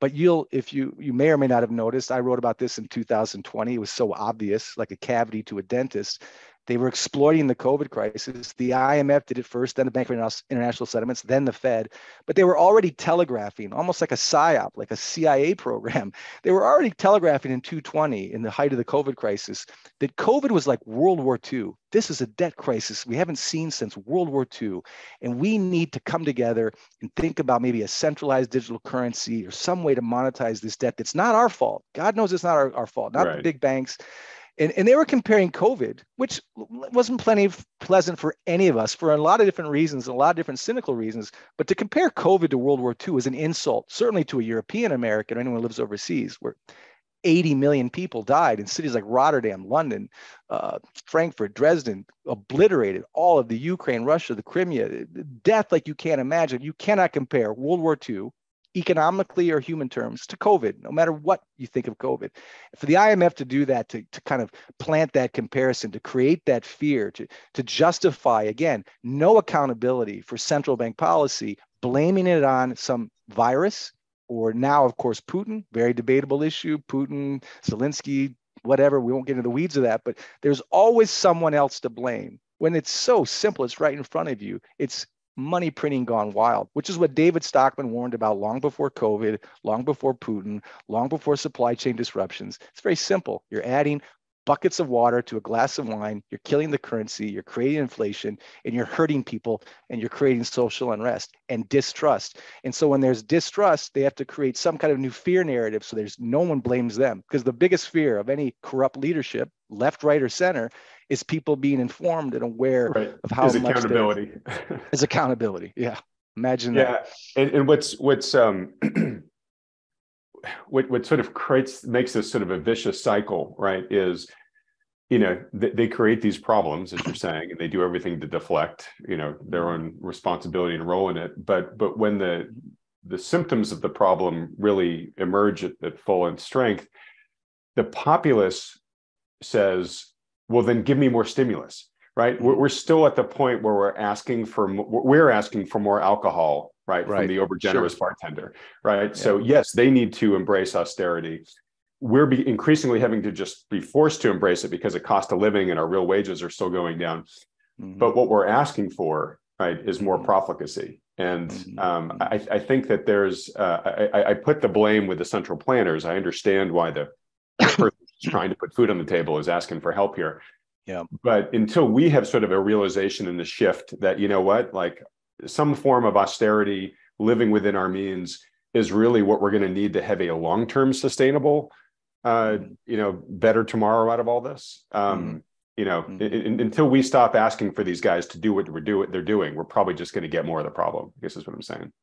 But if you may or may not have noticed, I wrote about this in 2020. It was so obvious, like a cavity to a dentist. They were exploiting the COVID crisis. The IMF did it first, then the Bank of International Settlements, then the Fed. But they were already telegraphing, almost like a PSYOP, like a CIA program. They were already telegraphing in 2020, in the height of the COVID crisis, that COVID was like World War II. This is a debt crisis we haven't seen since World War II. And we need to come together and think about maybe a centralized digital currency or some way to monetize this debt that's not our fault. God knows it's not our fault, not the big banks. And they were comparing COVID, which wasn't pleasant for any of us for a lot of different reasons, a lot of different cynical reasons. But to compare COVID to World War II is an insult, certainly to a European American or anyone who lives overseas, where 80 million people died in cities like Rotterdam, London, Frankfurt, Dresden, obliterated all of the Ukraine, Russia, the Crimea, death like you can't imagine. You cannot compare World War II, economically or human terms, to COVID, no matter what you think of COVID. For the IMF to do that, to kind of plant that comparison, to create that fear, to justify, again, no accountability for central bank policy, blaming it on some virus, or now, of course, Putin, very debatable issue, Putin, Zelensky, whatever, we won't get into the weeds of that, but there's always someone else to blame. When it's so simple, it's right in front of you. It's money printing gone wild, which is what David Stockman warned about long before COVID, long before Putin, long before supply chain disruptions. It's very simple. You're adding buckets of water to a glass of wine, you're killing the currency, you're creating inflation, and you're hurting people, and you're creating social unrest and distrust. And so when there's distrust, they have to create some kind of new fear narrative so there's no one blames them. Because the biggest fear of any corrupt leadership, left, right, or center, is people being informed and aware of how much accountability. Is accountability. Yeah. Imagine that. Yeah. And what sort of makes this sort of a vicious cycle, right, is, they create these problems, as you're saying, and they do everything to deflect, their own responsibility and role in it. But when the symptoms of the problem really emerge at full strength, the populace says, well, then give me more stimulus, right? We're still at the point where we're asking for more alcohol, right, from the overgenerous bartender, right? Yeah. So yes, they need to embrace austerity. We're increasingly having to just be forced to embrace it because the cost of living and our real wages are still going down. Mm-hmm. But what we're asking for, right, is more profligacy. And I think that there's, I put the blame with the central planners. I understand why the person trying to put food on the table is asking for help here. Yeah. But until we have sort of a realization in the shift that, like some form of austerity, living within our means is really what we're going to need to have a long-term sustainable, better tomorrow out of all this. Until we stop asking for these guys to do what they're doing, we're probably just going to get more of the problem, I guess is what I'm saying.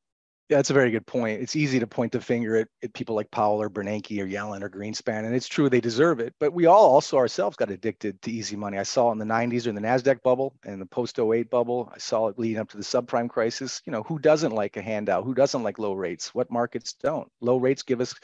Yeah, that's a very good point. It's easy to point the finger at people like Powell or Bernanke or Yellen or Greenspan, and it's true they deserve it. But we all also ourselves got addicted to easy money. I saw it in the 90s or in the NASDAQ bubble and the post-08 bubble. I saw it leading up to the subprime crisis. Who doesn't like a handout? Who doesn't like low rates? What markets don't? Low rates give us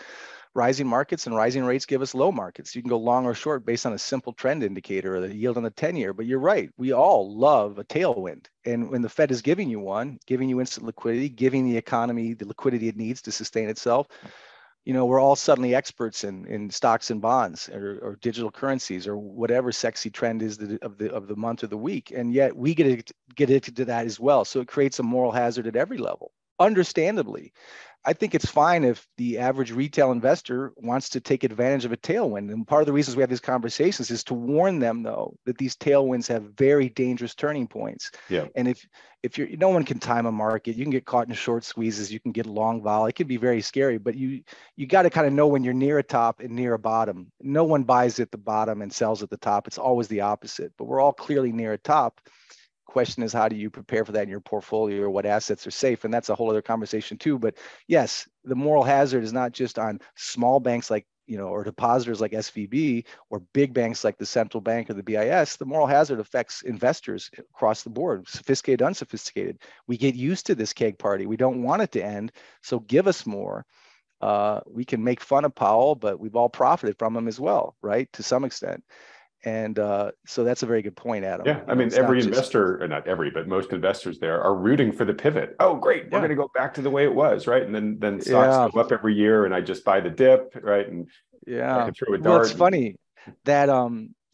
rising markets, and rising rates give us low markets. You can go long or short based on a simple trend indicator or the yield on the 10-year. But you're right. We all love a tailwind. And when the Fed is giving you one, giving you instant liquidity, giving the economy the liquidity it needs to sustain itself, we're all suddenly experts in stocks and bonds or digital currencies or whatever sexy trend is of the month or the week. And yet we get addicted to that as well. So it creates a moral hazard at every level, understandably. I think it's fine if the average retail investor wants to take advantage of a tailwind. And part of the reasons we have these conversations is to warn them, though, that these tailwinds have very dangerous turning points. Yeah. And if you're, no one can time a market. You can get caught in short squeezes. You can get long vol. It can be very scary. But you got to kind of know when you're near a top and near a bottom. No one buys at the bottom and sells at the top. It's always the opposite. But we're all clearly near a top. Question is, how do you prepare for that in your portfolio, or what assets are safe? And that's a whole other conversation too. But yes, the moral hazard is not just on small banks like, or depositors like SVB, or big banks like the central bank or the BIS. The moral hazard affects investors across the board, sophisticated, unsophisticated. We get used to this keg party. We don't want it to end. So give us more. We can make fun of Powell, but we've all profited from him as well, right? To some extent. And so that's a very good point, Adam. Yeah, I mean, every investor, or not every, but most investors there are rooting for the pivot. Oh, great, we're going to go back to the way it was, right? And then stocks go up every year, and I just buy the dip, right? And I can throw a dart. Well, it's funny that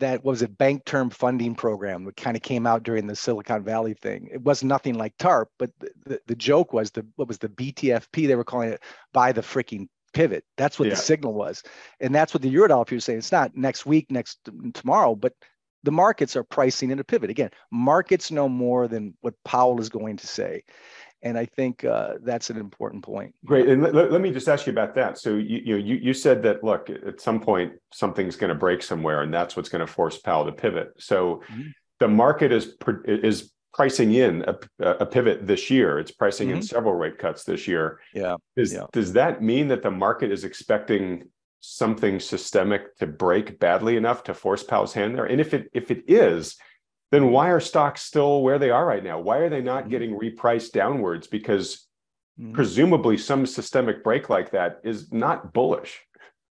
that was a bank term funding program that kind of came out during the Silicon Valley thing. It was nothing like TARP, but the joke was what was the BTFP? They were calling it buy the freaking pivot. That's what the signal was. And that's what the Eurodollar people saying. It's not next week, tomorrow, but the markets are pricing in a pivot. Again, markets know more than what Powell is going to say. And I think that's an important point. Great. And let me just ask you about that. So you said that, look, at some point, something's going to break somewhere, and that's what's going to force Powell to pivot. So the market is pricing in a pivot this year. It's pricing in several rate cuts this year. Does that mean that the market is expecting something systemic to break badly enough to force Powell's hand there? And if it is, then why are stocks still where they are right now? Why are they not getting repriced downwards? Because presumably some systemic break like that is not bullish.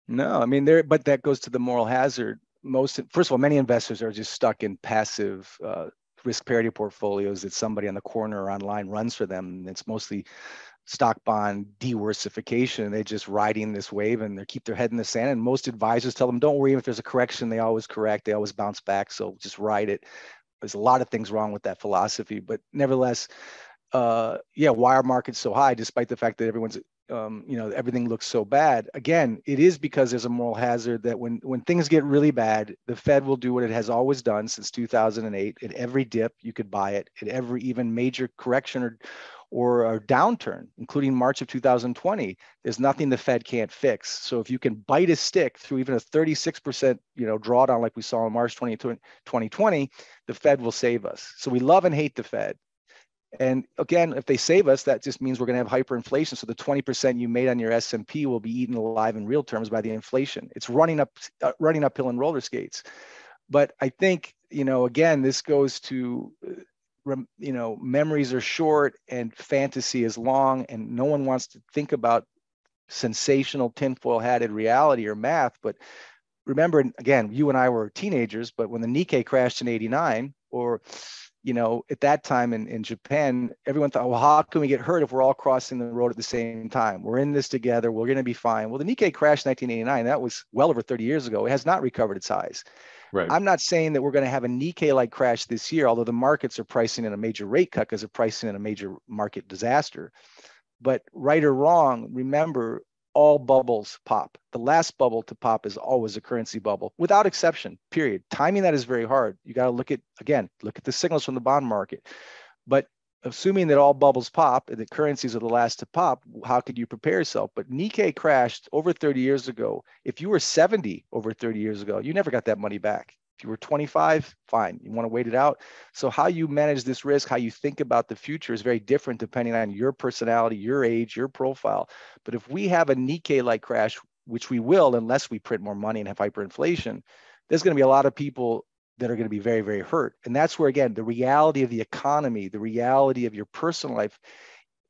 No, I mean, but that goes to the moral hazard. First of all, many investors are just stuck in passive risk parity portfolios that somebody on the corner or online runs for them. It's mostly stock bond diversification. They're just riding this wave and they keep their head in the sand. And most advisors tell them, don't worry, if there's a correction, they always correct, they always bounce back. So just ride it. There's a lot of things wrong with that philosophy, but nevertheless, why are markets so high despite the fact that everyone's everything looks so bad? Again, it is because there's a moral hazard that when things get really bad, the Fed will do what it has always done since 2008. At every dip, you could buy it. At every even major correction or a downturn, including March of 2020, there's nothing the Fed can't fix. So if you can bite a stick through even a 36% drawdown like we saw in March 2020, the Fed will save us. So we love and hate the Fed. And again, if they save us, that just means we're going to have hyperinflation. So the 20% you made on your S&P will be eaten alive in real terms by the inflation. It's running uphill in roller skates. But I think, again, this goes to, memories are short and fantasy is long, and no one wants to think about sensational tinfoil hatted reality or math. But remember, again, you and I were teenagers, but when the Nikkei crashed in 89, or at that time in Japan, everyone thought, well, how can we get hurt if we're all crossing the road at the same time? We're in this together. We're going to be fine. Well, the Nikkei crashed in 1989. That was well over 30 years ago. It has not recovered its highs. Right. I'm not saying that we're going to have a Nikkei-like crash this year, although the markets are pricing in a major rate cut because they're pricing in a major market disaster. But right or wrong, remember, all bubbles pop. The last bubble to pop is always a currency bubble, without exception, period. Timing that is very hard. You got to look at the signals from the bond market. But assuming that all bubbles pop and the currencies are the last to pop, how could you prepare yourself? But Nikkei crashed over 30 years ago. If you were 70 over 30 years ago, you never got that money back. If you were 25, fine. You want to wait it out. So how you manage this risk, how you think about the future is very different depending on your personality, your age, your profile. But if we have a Nikkei-like crash, which we will unless we print more money and have hyperinflation, there's going to be a lot of people that are going to be very, very hurt. And that's where, again, the reality of the economy, the reality of your personal life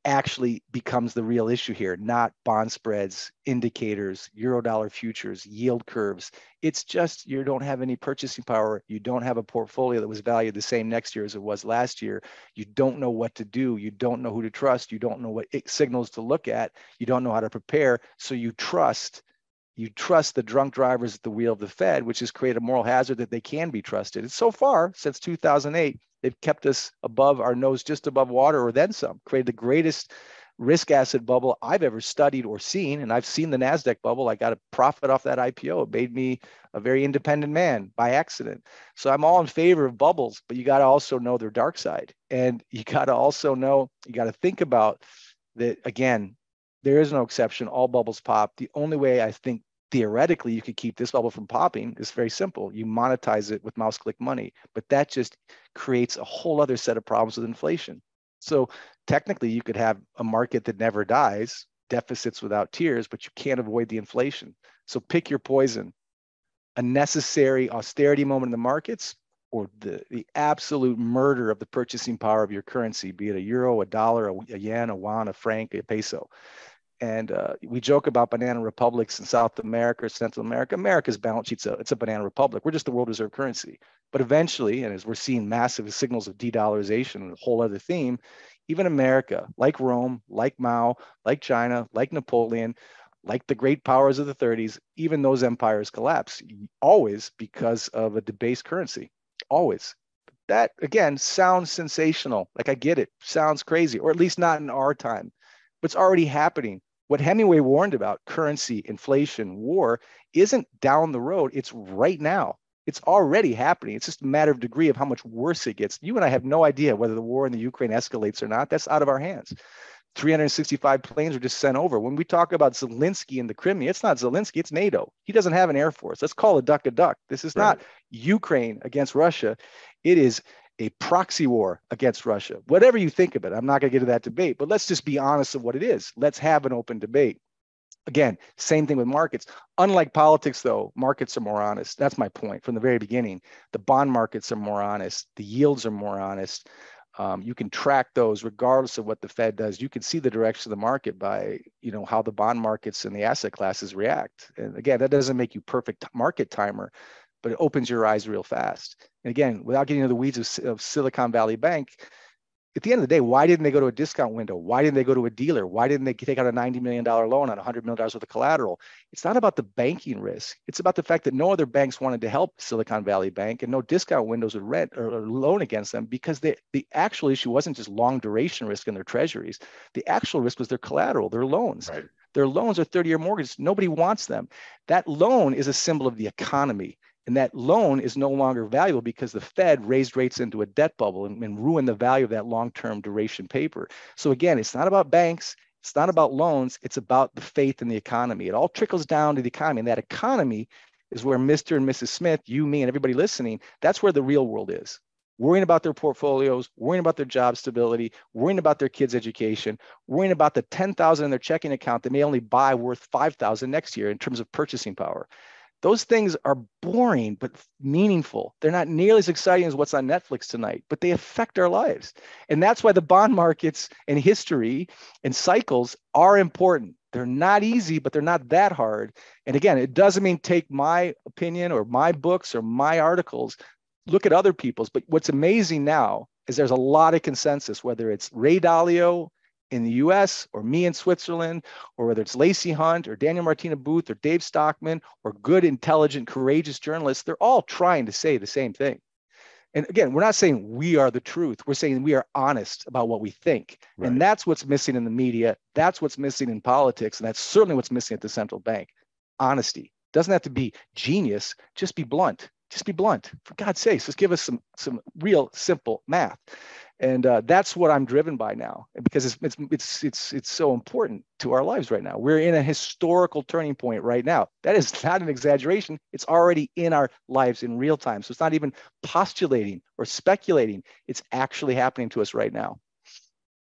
actually becomes the real issue here, not bond spreads, indicators, Eurodollar futures, yield curves. It's just you don't have any purchasing power. You don't have a portfolio that was valued the same next year as it was last year. You don't know what to do. You don't know who to trust. You don't know what signals to look at. You don't know how to prepare. So you trust the drunk drivers at the wheel of the Fed, which has created a moral hazard that they can be trusted. And so far, since 2008, they've kept us above our nose, just above water, or then some, created the greatest risk asset bubble I've ever studied or seen. And I've seen the NASDAQ bubble. I got a profit off that IPO. It made me a very independent man by accident. So I'm all in favor of bubbles, but you got to also know their dark side. And you got to also know, you got to think about that, again, there is no exception. All bubbles pop. The only way I think theoretically you could keep this bubble from popping is very simple. You monetize it with mouse click money, but that just creates a whole other set of problems with inflation. So technically you could have a market that never dies, deficits without tears, but you can't avoid the inflation. So pick your poison: a necessary austerity moment in the markets, or the absolute murder of the purchasing power of your currency, be it a euro, a dollar, a yen, a yuan, a franc, a peso. And we joke about banana republics in South America, Central America. America's balance sheet's it's a banana republic. We're just the world reserve currency. But eventually, and as we're seeing massive signals of de-dollarization, a whole other theme, even America, like Rome, like Mao, like China, like Napoleon, like the great powers of the 30s, even those empires collapse, always because of a debased currency, always. That, again, sounds sensational. Like, I get it, sounds crazy, or at least not in our time, but it's already happening. What Hemingway warned about, currency, inflation, war, isn't down the road. It's right now. It's already happening. It's just a matter of degree of how much worse it gets. You and I have no idea whether the war in the Ukraine escalates or not. That's out of our hands. 365 planes were just sent over. When we talk about Zelensky in the Crimea, it's not Zelensky, it's NATO. He doesn't have an air force. Let's call a duck a duck. This is not Ukraine against Russia. It is a proxy war against Russia. Whatever you think of it, I'm not going to get into that debate, but let's just be honest of what it is. Let's have an open debate. Again, same thing with markets. Unlike politics, though, markets are more honest. That's my point from the very beginning. The bond markets are more honest. The yields are more honest. You can track those regardless of what the Fed does. You can see the direction of the market by, how the bond markets and the asset classes react. And again, that doesn't make you perfect market timer, but it opens your eyes real fast. And again, without getting into the weeds of Silicon Valley Bank, at the end of the day, why didn't they go to a discount window? Why didn't they go to a dealer? Why didn't they take out a $90 million loan on $100 million worth of collateral? It's not about the banking risk. It's about the fact that no other banks wanted to help Silicon Valley Bank, and no discount windows would rent or loan against them, because the actual issue wasn't just long duration risk in their treasuries. The actual risk was their collateral, their loans. Right. Their loans are 30-year mortgages. Nobody wants them. That loan is a symbol of the economy. And that loan is no longer valuable because the Fed raised rates into a debt bubble and ruined the value of that long-term duration paper. So again, it's not about banks. It's not about loans. It's about the faith in the economy. It all trickles down to the economy. And that economy is where Mr. and Mrs. Smith, you, me, and everybody listening, that's where the real world is. Worrying about their portfolios, worrying about their job stability, worrying about their kids' education, worrying about the $10,000 in their checking account that may only buy worth $5,000 next year in terms of purchasing power. Those things are boring, but meaningful. They're not nearly as exciting as what's on Netflix tonight, but they affect our lives. And that's why the bond markets and history and cycles are important. They're not easy, but they're not that hard. And again, it doesn't mean take my opinion or my books or my articles. Look at other people's. But what's amazing now is there's a lot of consensus, whether it's Ray Dalio in the US or me in Switzerland, or whether it's Lacey Hunt or Daniel Martina Booth or Dave Stockman or good, intelligent, courageous journalists. They're all trying to say the same thing. And again, we're not saying we are the truth. We're saying we are honest about what we think. Right. And that's what's missing in the media. That's what's missing in politics. And that's certainly what's missing at the central bank. Honesty. Doesn't have to be genius. Just be blunt. Just be blunt. For God's sakes, just give us some real simple math. And that's what I'm driven by now, because it's so important to our lives right now. We're in a historical turning point right now. That is not an exaggeration. It's already in our lives in real time. So it's not even postulating or speculating. It's actually happening to us right now.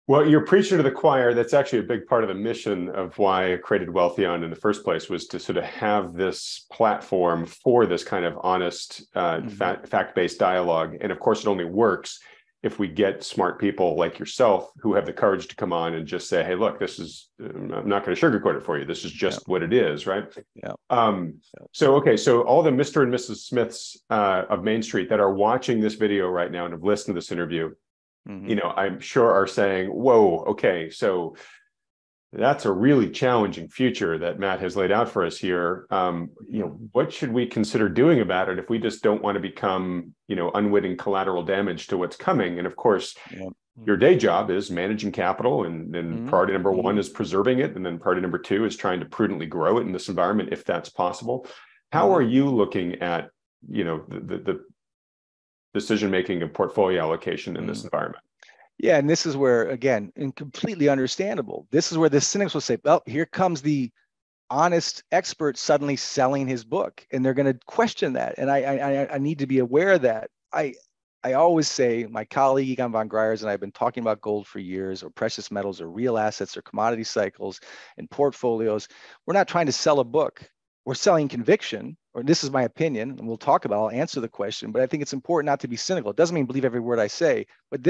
Well, you're preaching to the choir. That's actually a big part of the mission of why I created Wealthion in the first place, was to sort of have this platform for this kind of honest, fact-based dialogue. And of course, it only works if we get smart people like yourself who have the courage to come on and just say, hey, look, this is, I'm not going to sugarcoat it for you. This is just what it is, right? Yeah. So all the Mr. and Mrs. Smiths of Main Street that are watching this video right now and have listened to this interview, I'm sure are saying, whoa, okay, so that's a really challenging future that Matt has laid out for us here. What should we consider doing about it if we just don't want to become, unwitting collateral damage to what's coming? And of course, your day job is managing capital, and priority number one is preserving it, and then priority number two is trying to prudently grow it in this environment if that's possible. How are you looking at, the decision making of portfolio allocation in this environment? Yeah, and this is where, again, and completely understandable, this is where the cynics will say, well, here comes the honest expert suddenly selling his book, and they're going to question that. And I need to be aware of that. I always say, my colleague Egon von Greyer's and I have been talking about gold for years, or precious metals, or real assets, or commodity cycles and portfolios. We're not trying to sell a book. We're selling conviction, or this is my opinion, and we'll talk about, I'll answer the question, but I think it's important not to be cynical. It doesn't mean believe every word I say, but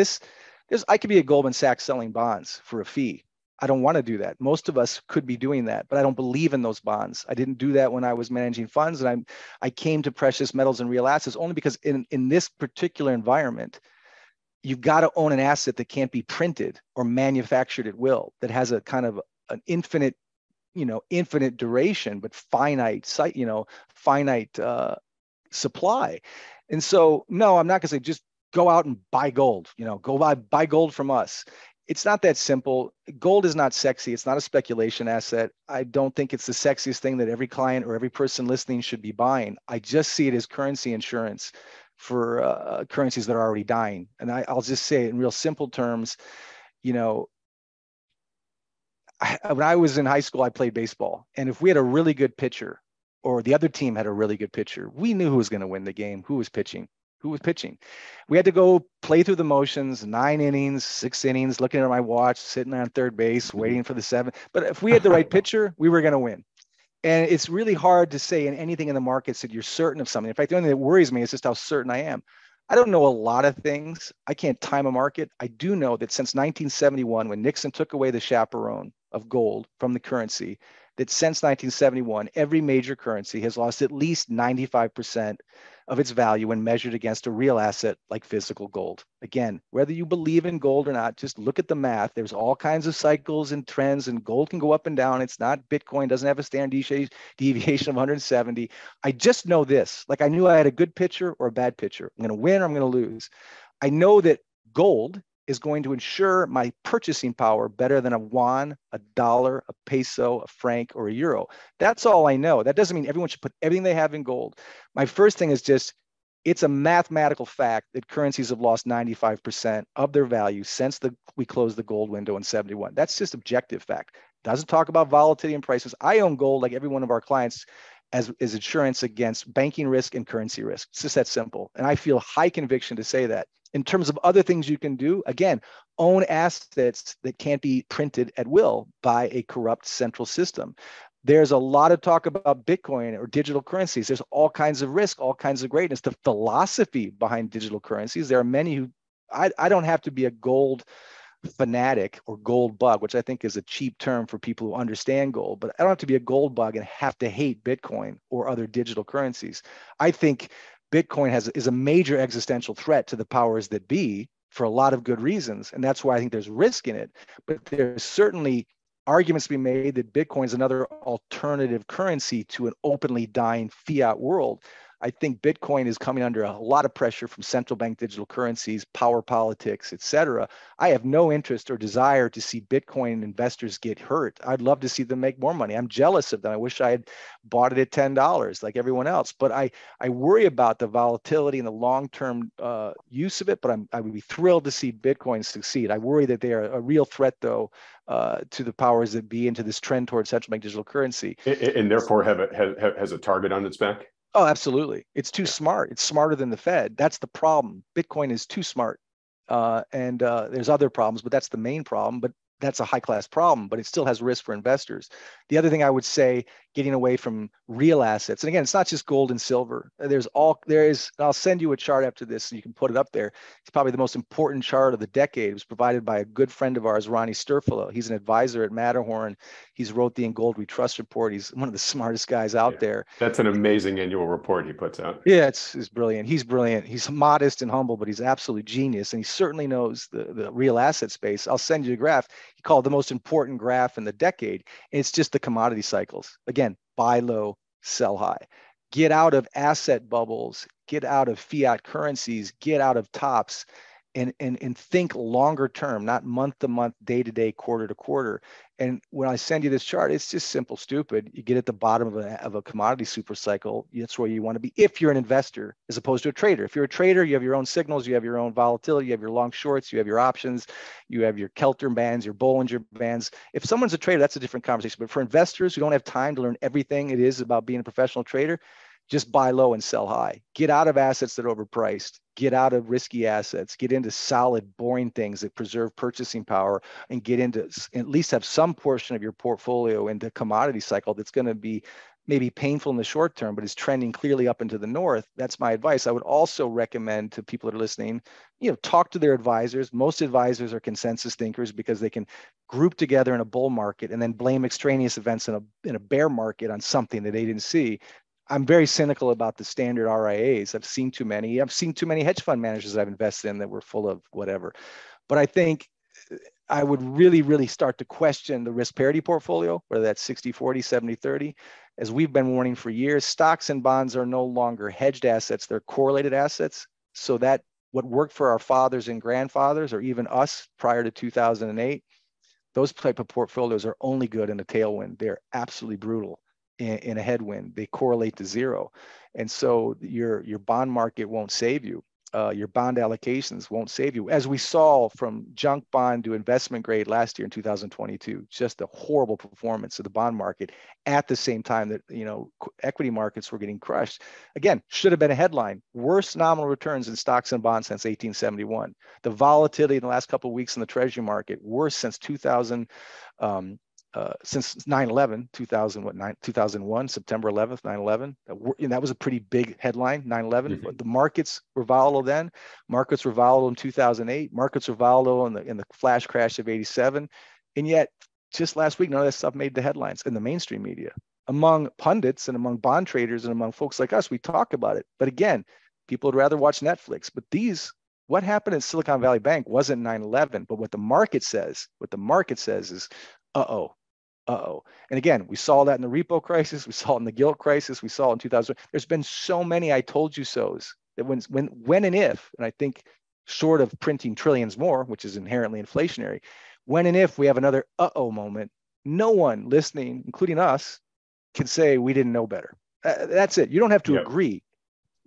I could be at Goldman Sachs selling bonds for a fee. I don't want to do that. Most of us could be doing that, but I don't believe in those bonds. I didn't do that when I was managing funds, and I came to precious metals and real assets only because in this particular environment, you've got to own an asset that can't be printed or manufactured at will, that has a kind of an infinite duration, but finite supply. And so, no, I'm not going to say just go out and buy gold. Go buy gold from us. It's not that simple. Gold is not sexy. It's not a speculation asset. I don't think it's the sexiest thing that every client or every person listening should be buying. I just see it as currency insurance for currencies that are already dying. And I'll just say it in real simple terms. When I was in high school, I played baseball. And if we had a really good pitcher, or the other team had a really good pitcher, we knew who was going to win the game, who was pitching. We had to go play through the motions, 9 innings, 6 innings, looking at my watch, sitting on third base, waiting for the 7th. But if we had the right pitcher, we were going to win. And it's really hard to say in anything in the markets that you're certain of something. In fact, the only thing that worries me is just how certain I am. I don't know a lot of things. I can't time a market. I do know that since 1971, when Nixon took away the chaperone of gold from the currency, that since 1971, every major currency has lost at least 95% of its value when measured against a real asset like physical gold. Again, whether you believe in gold or not, just look at the math. There's all kinds of cycles and trends, and gold can go up and down. It's not Bitcoin, doesn't have a standard deviation of 170. I just know this, like I knew I had a good pitcher or a bad pitcher. I'm going to win or I'm going to lose. I know that gold is going to ensure my purchasing power better than a yuan, a dollar, a peso, a franc, or a euro. That's all I know. That doesn't mean everyone should put everything they have in gold. My first thing is just, it's a mathematical fact that currencies have lost 95% of their value since we closed the gold window in 71. That's just objective fact. Doesn't talk about volatility and prices. I own gold like every one of our clients as insurance against banking risk and currency risk. It's just that simple. And I feel high conviction to say that. In terms of other things you can do, again, own assets that can't be printed at will by a corrupt central system. There's a lot of talk about Bitcoin or digital currencies. There's all kinds of risk, all kinds of greatness. The philosophy behind digital currencies, there are many who, I don't have to be a gold fanatic or gold bug, which I think is a cheap term for people who understand gold, but I don't have to be a gold bug and have to hate Bitcoin or other digital currencies. I think Bitcoin is a major existential threat to the powers that be for a lot of good reasons. And that's why I think there's risk in it. But there's certainly arguments to be made that Bitcoin is another alternative currency to an openly dying fiat world. I think Bitcoin is coming under a lot of pressure from central bank digital currencies, power politics, et cetera. I have no interest or desire to see Bitcoin investors get hurt. I'd love to see them make more money. I'm jealous of them. I wish I had bought it at $10 like everyone else. But I worry about the volatility and the long-term use of it, but I would be thrilled to see Bitcoin succeed. I worry that they are a real threat, though, to the powers that be and to this trend towards central bank digital currency. And therefore has a target on its back? Oh, absolutely. It's too smart. It's smarter than the Fed. That's the problem. Bitcoin is too smart. And there's other problems, but that's the main problem. But that's a high-class problem, but it still has risk for investors. The other thing I would say, getting away from real assets, and again, it's not just gold and silver. I'll send you a chart after this so you can put it up there. It's probably the most important chart of the decade. It was provided by a good friend of ours, Ronnie Sturfalo. He's an advisor at Matterhorn. He's wrote the In Gold We Trust report. He's one of the smartest guys out there. That's an amazing annual report he puts out. Yeah, it's brilliant. He's brilliant. He's modest and humble, but he's absolutely genius. And he certainly knows the real asset space. I'll send you a graph. He called the most important graph in the decade. And it's just the commodity cycles. Again, buy low, sell high. Get out of asset bubbles. Get out of fiat currencies. Get out of tops. and think longer term, not month to month, day to day, quarter to quarter. And when I send you this chart, it's just simple, stupid. You get at the bottom of a commodity super cycle. That's where you want to be if you're an investor, as opposed to a trader. If you're a trader, you have your own signals, you have your own volatility, you have your long shorts, you have your options, you have your Kelter bands, your Bollinger bands. If someone's a trader, that's a different conversation. But for investors who don't have time to learn everything it is about being a professional trader, just buy low and sell high. Get out of assets that are overpriced. Get out of risky assets. Get into solid, boring things that preserve purchasing power, and get into at least have some portion of your portfolio into commodity cycle that's going to be maybe painful in the short term, but is trending clearly up into the north. That's my advice. I would also recommend to people that are listening, talk to their advisors. Most advisors are consensus thinkers because they can group together in a bull market and then blame extraneous events in a bear market on something that they didn't see. I'm very cynical about the standard RIAs. I've seen too many. I've seen too many hedge fund managers that I've invested in that were full of whatever. But I think I would really, really start to question the risk parity portfolio, whether that's 60-40, 70-30. As we've been warning for years, stocks and bonds are no longer hedged assets. They're correlated assets. So that what worked for our fathers and grandfathers, or even us prior to 2008, those type of portfolios are only good in a tailwind. They're absolutely brutal in a headwind. They correlate to zero. And so your bond market won't save you. Your bond allocations won't save you. As we saw from junk bond to investment grade last year in 2022, just a horrible performance of the bond market at the same time that, equity markets were getting crushed. Again, should have been a headline. Worst nominal returns in stocks and bonds since 1871. The volatility in the last couple of weeks in the treasury market, worse since 2000, since 9/11, 2001, September 11th, 9/11. That was a pretty big headline, 9/11. Mm-hmm. But the markets were volatile then. Markets were volatile in 2008. Markets were volatile in the flash crash of 87. And yet, just last week, none of that stuff made the headlines in the mainstream media. Among pundits and among bond traders and among folks like us, we talk about it. But again, people would rather watch Netflix. But what happened in Silicon Valley Bank wasn't 9/11. But what the market says is, uh-oh. And again, we saw that in the repo crisis. We saw it in the gilt crisis. We saw it in 2000. There's been so many I told you so's that when and if, and I think short of printing trillions more, which is inherently inflationary, when and if we have another moment, no one listening, including us, can say we didn't know better. That's it. You don't have to agree,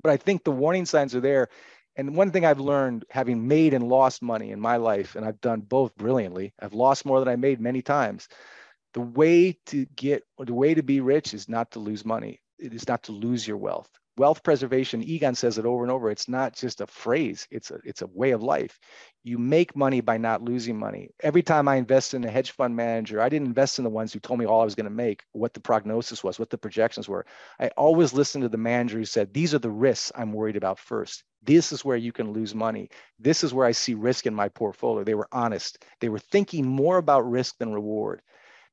but I think the warning signs are there. And one thing I've learned, having made and lost money in my life, and I've done both brilliantly, I've lost more than I made many times. The way to be rich is not to lose money. It is not to lose your wealth. Wealth preservation, Egon says it over and over. It's not just a phrase. It's a way of life. You make money by not losing money. Every time I invest in a hedge fund manager, I didn't invest in the ones who told me all I was going to make, what the prognosis was, what the projections were. I always listened to the manager who said, these are the risks I'm worried about first. This is where you can lose money. This is where I see risk in my portfolio. They were honest. They were thinking more about risk than reward.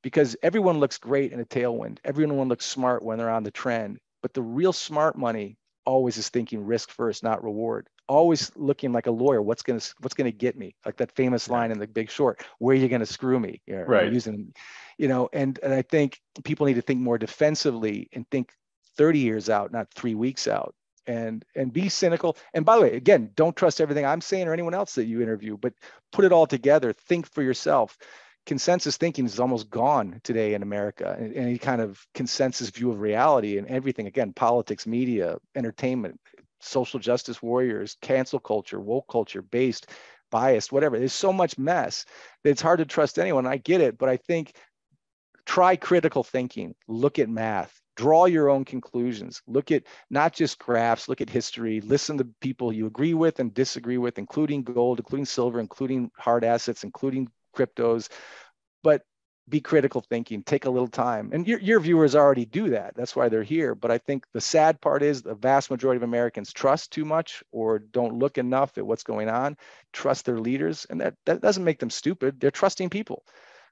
Because everyone looks great in a tailwind. Everyone looks smart when they're on the trend. But the real smart money always is thinking risk first, not reward. Always looking like a lawyer. What's gonna get me? Like that famous line in The Big Short. Where are you gonna screw me? Right. Using, and I think people need to think more defensively and think 30 years out, not 3 weeks out. And be cynical. And by the way, again, don't trust everything I'm saying or anyone else that you interview, but put it all together. Think for yourself. Consensus thinking is almost gone today in America. Any kind of consensus view of reality and everything, again, politics, media, entertainment, social justice warriors, cancel culture, woke culture, based, biased, whatever. There's so much mess that it's hard to trust anyone. I get it, but I think try critical thinking, look at math, draw your own conclusions, look at not just graphs, look at history, listen to people you agree with and disagree with, including gold, including silver, including hard assets, including cryptos, but be critical thinking, take a little time. And your viewers already do that. That's why they're here. But I think the sad part is the vast majority of Americans trust too much or don't look enough at what's going on, trust their leaders. And that doesn't make them stupid. They're trusting people.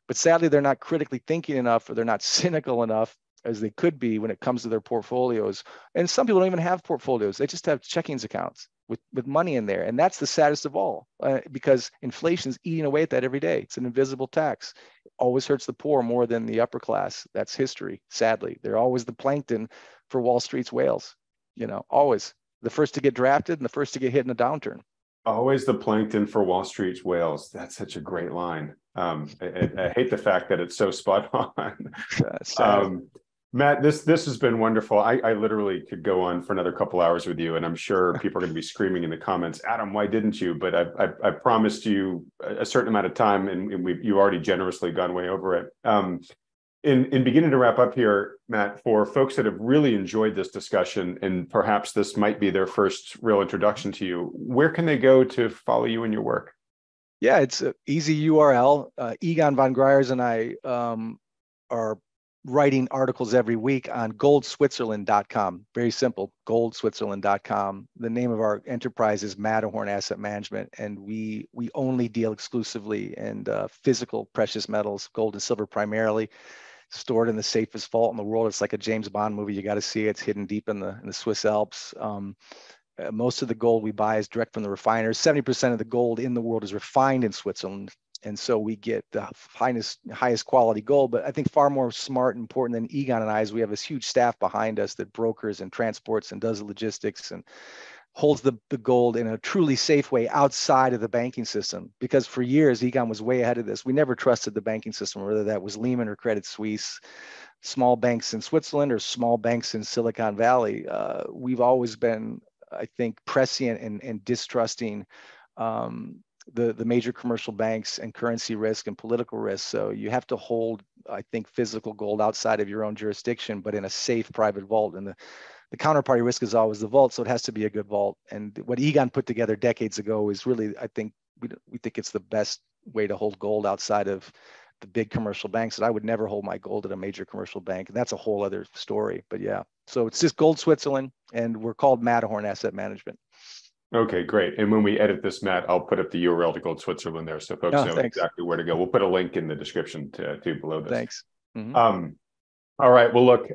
But sadly, they're not critically thinking enough, or they're not cynical enough as they could be when it comes to their portfolios. And some people don't even have portfolios. They just have checkings accounts with money in there. And that's the saddest of all, because inflation's eating away at that every day. It's an invisible tax. It always hurts the poor more than the upper class. That's history, sadly. They're always the plankton for Wall Street's whales, always. The first to get drafted and the first to get hit in a downturn. Always the plankton for Wall Street's whales. That's such a great line. I hate the fact that it's so spot on. Sad. Matt, this has been wonderful. I literally could go on for another couple hours with you, and I'm sure people are going to be screaming in the comments, Adam, why didn't you? But I promised you a certain amount of time, and you've already generously gone way over it. In beginning to wrap up here, Matt, for folks that have really enjoyed this discussion, and perhaps this might be their first real introduction to you, where can they go to follow you in your work? Yeah, it's an easy URL. Egon von Greyer's and I are writing articles every week on GoldSwitzerland.com. Very simple, GoldSwitzerland.com. The name of our enterprise is Matterhorn Asset Management, and we only deal exclusively in physical precious metals, gold and silver primarily, stored in the safest vault in the world. It's like a James Bond movie. You got to see it. It's hidden deep in the Swiss Alps. Most of the gold we buy is direct from the refiners. 70% of the gold in the world is refined in Switzerland. And so we get the highest quality gold. But I think far more smart and important than Egon and I is we have this huge staff behind us that brokers and transports and does the logistics and holds the gold in a truly safe way outside of the banking system. Because for years, Egon was way ahead of this. We never trusted the banking system, whether that was Lehman or Credit Suisse, small banks in Switzerland or small banks in Silicon Valley. We've always been, I think, prescient and distrusting the major commercial banks and currency risk and political risk. So you have to hold, I think, physical gold outside of your own jurisdiction, but in a safe private vault. And the counterparty risk is always the vault, so it has to be a good vault. And what Egon put together decades ago is really, I think, we think it's the best way to hold gold outside of the big commercial banks. And I would never hold my gold at a major commercial bank. And that's a whole other story. But yeah, so it's just Gold Switzerland, and we're called Matterhorn Asset Management. Okay, great. And when we edit this, Matt, I'll put up the URL to Gold Switzerland there, so folks know exactly where to go. We'll put a link in the description to below this. Thanks. Mm-hmm. All right. Well, look,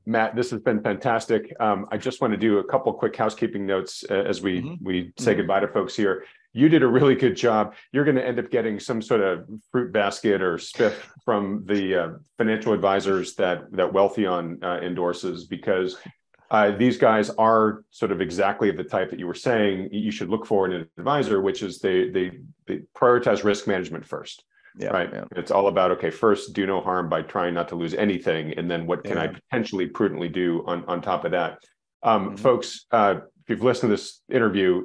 Matt, this has been fantastic. I just want to do a couple quick housekeeping notes as we say goodbye to folks here. You did a really good job. You're going to end up getting some sort of fruit basket or spiff from the financial advisors that Wealthion endorses, because these guys are sort of exactly the type that you were saying you should look for in an advisor, which is they prioritize risk management first. Yeah, right. Yeah. It's all about, okay, first, do no harm by trying not to lose anything. And then what can I potentially prudently do on top of that? Folks, if you've listened to this interview,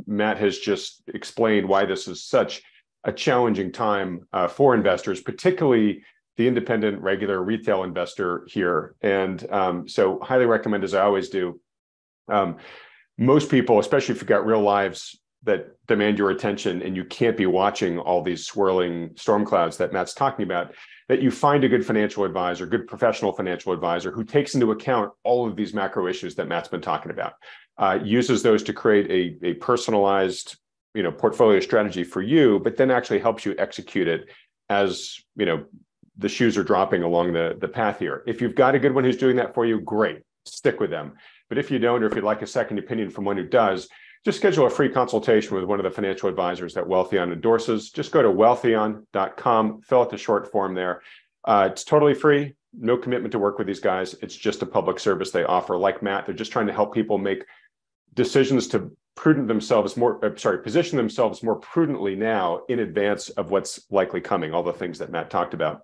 Matt has just explained why this is such a challenging time for investors, particularly the independent, regular retail investor here. And so highly recommend, as I always do, most people, especially if you've got real lives that demand your attention and you can't be watching all these swirling storm clouds that Matt's talking about, that you find a good financial advisor, good professional financial advisor who takes into account all of these macro issues that Matt's been talking about, uses those to create a personalized, portfolio strategy for you, but then actually helps you execute it as, the shoes are dropping along the path here. If you've got a good one who's doing that for you, great, stick with them. But if you don't, or if you'd like a second opinion from one who does, just schedule a free consultation with one of the financial advisors that Wealthion endorses. Just go to wealthion.com, fill out the short form there. It's totally free, no commitment to work with these guys. It's just a public service they offer. Like Matt, they're just trying to help people make decisions to position themselves more prudently now in advance of what's likely coming, all the things that Matt talked about.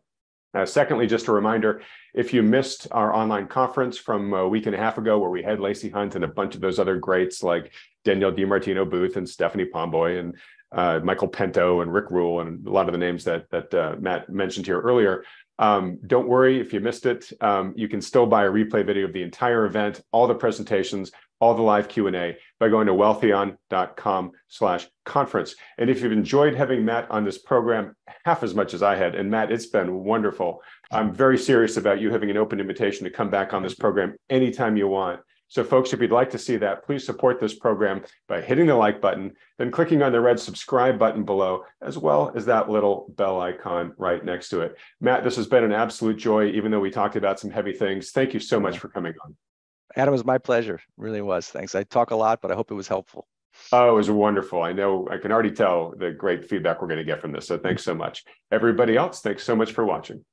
Secondly, just a reminder, if you missed our online conference from a week and a half ago where we had Lacey Hunt and a bunch of those other greats like Danielle DiMartino Booth and Stephanie Pomboy and Michael Pinto and Rick Rule and a lot of the names that Matt mentioned here earlier, don't worry if you missed it. You can still buy a replay video of the entire event, all the presentations, all the live Q&A by going to wealthion.com/conference. And if you've enjoyed having Matt on this program half as much as I had, and Matt, it's been wonderful. I'm very serious about you having an open invitation to come back on this program anytime you want. So folks, if you'd like to see that, please support this program by hitting the like button, then clicking on the red subscribe button below, as well as that little bell icon right next to it. Matt, this has been an absolute joy, even though we talked about some heavy things. Thank you so much for coming on. Adam, it was my pleasure. It really was. Thanks. I talk a lot, but I hope it was helpful. Oh, it was wonderful. I know I can already tell the great feedback we're going to get from this. So thanks so much. Everybody else, thanks so much for watching.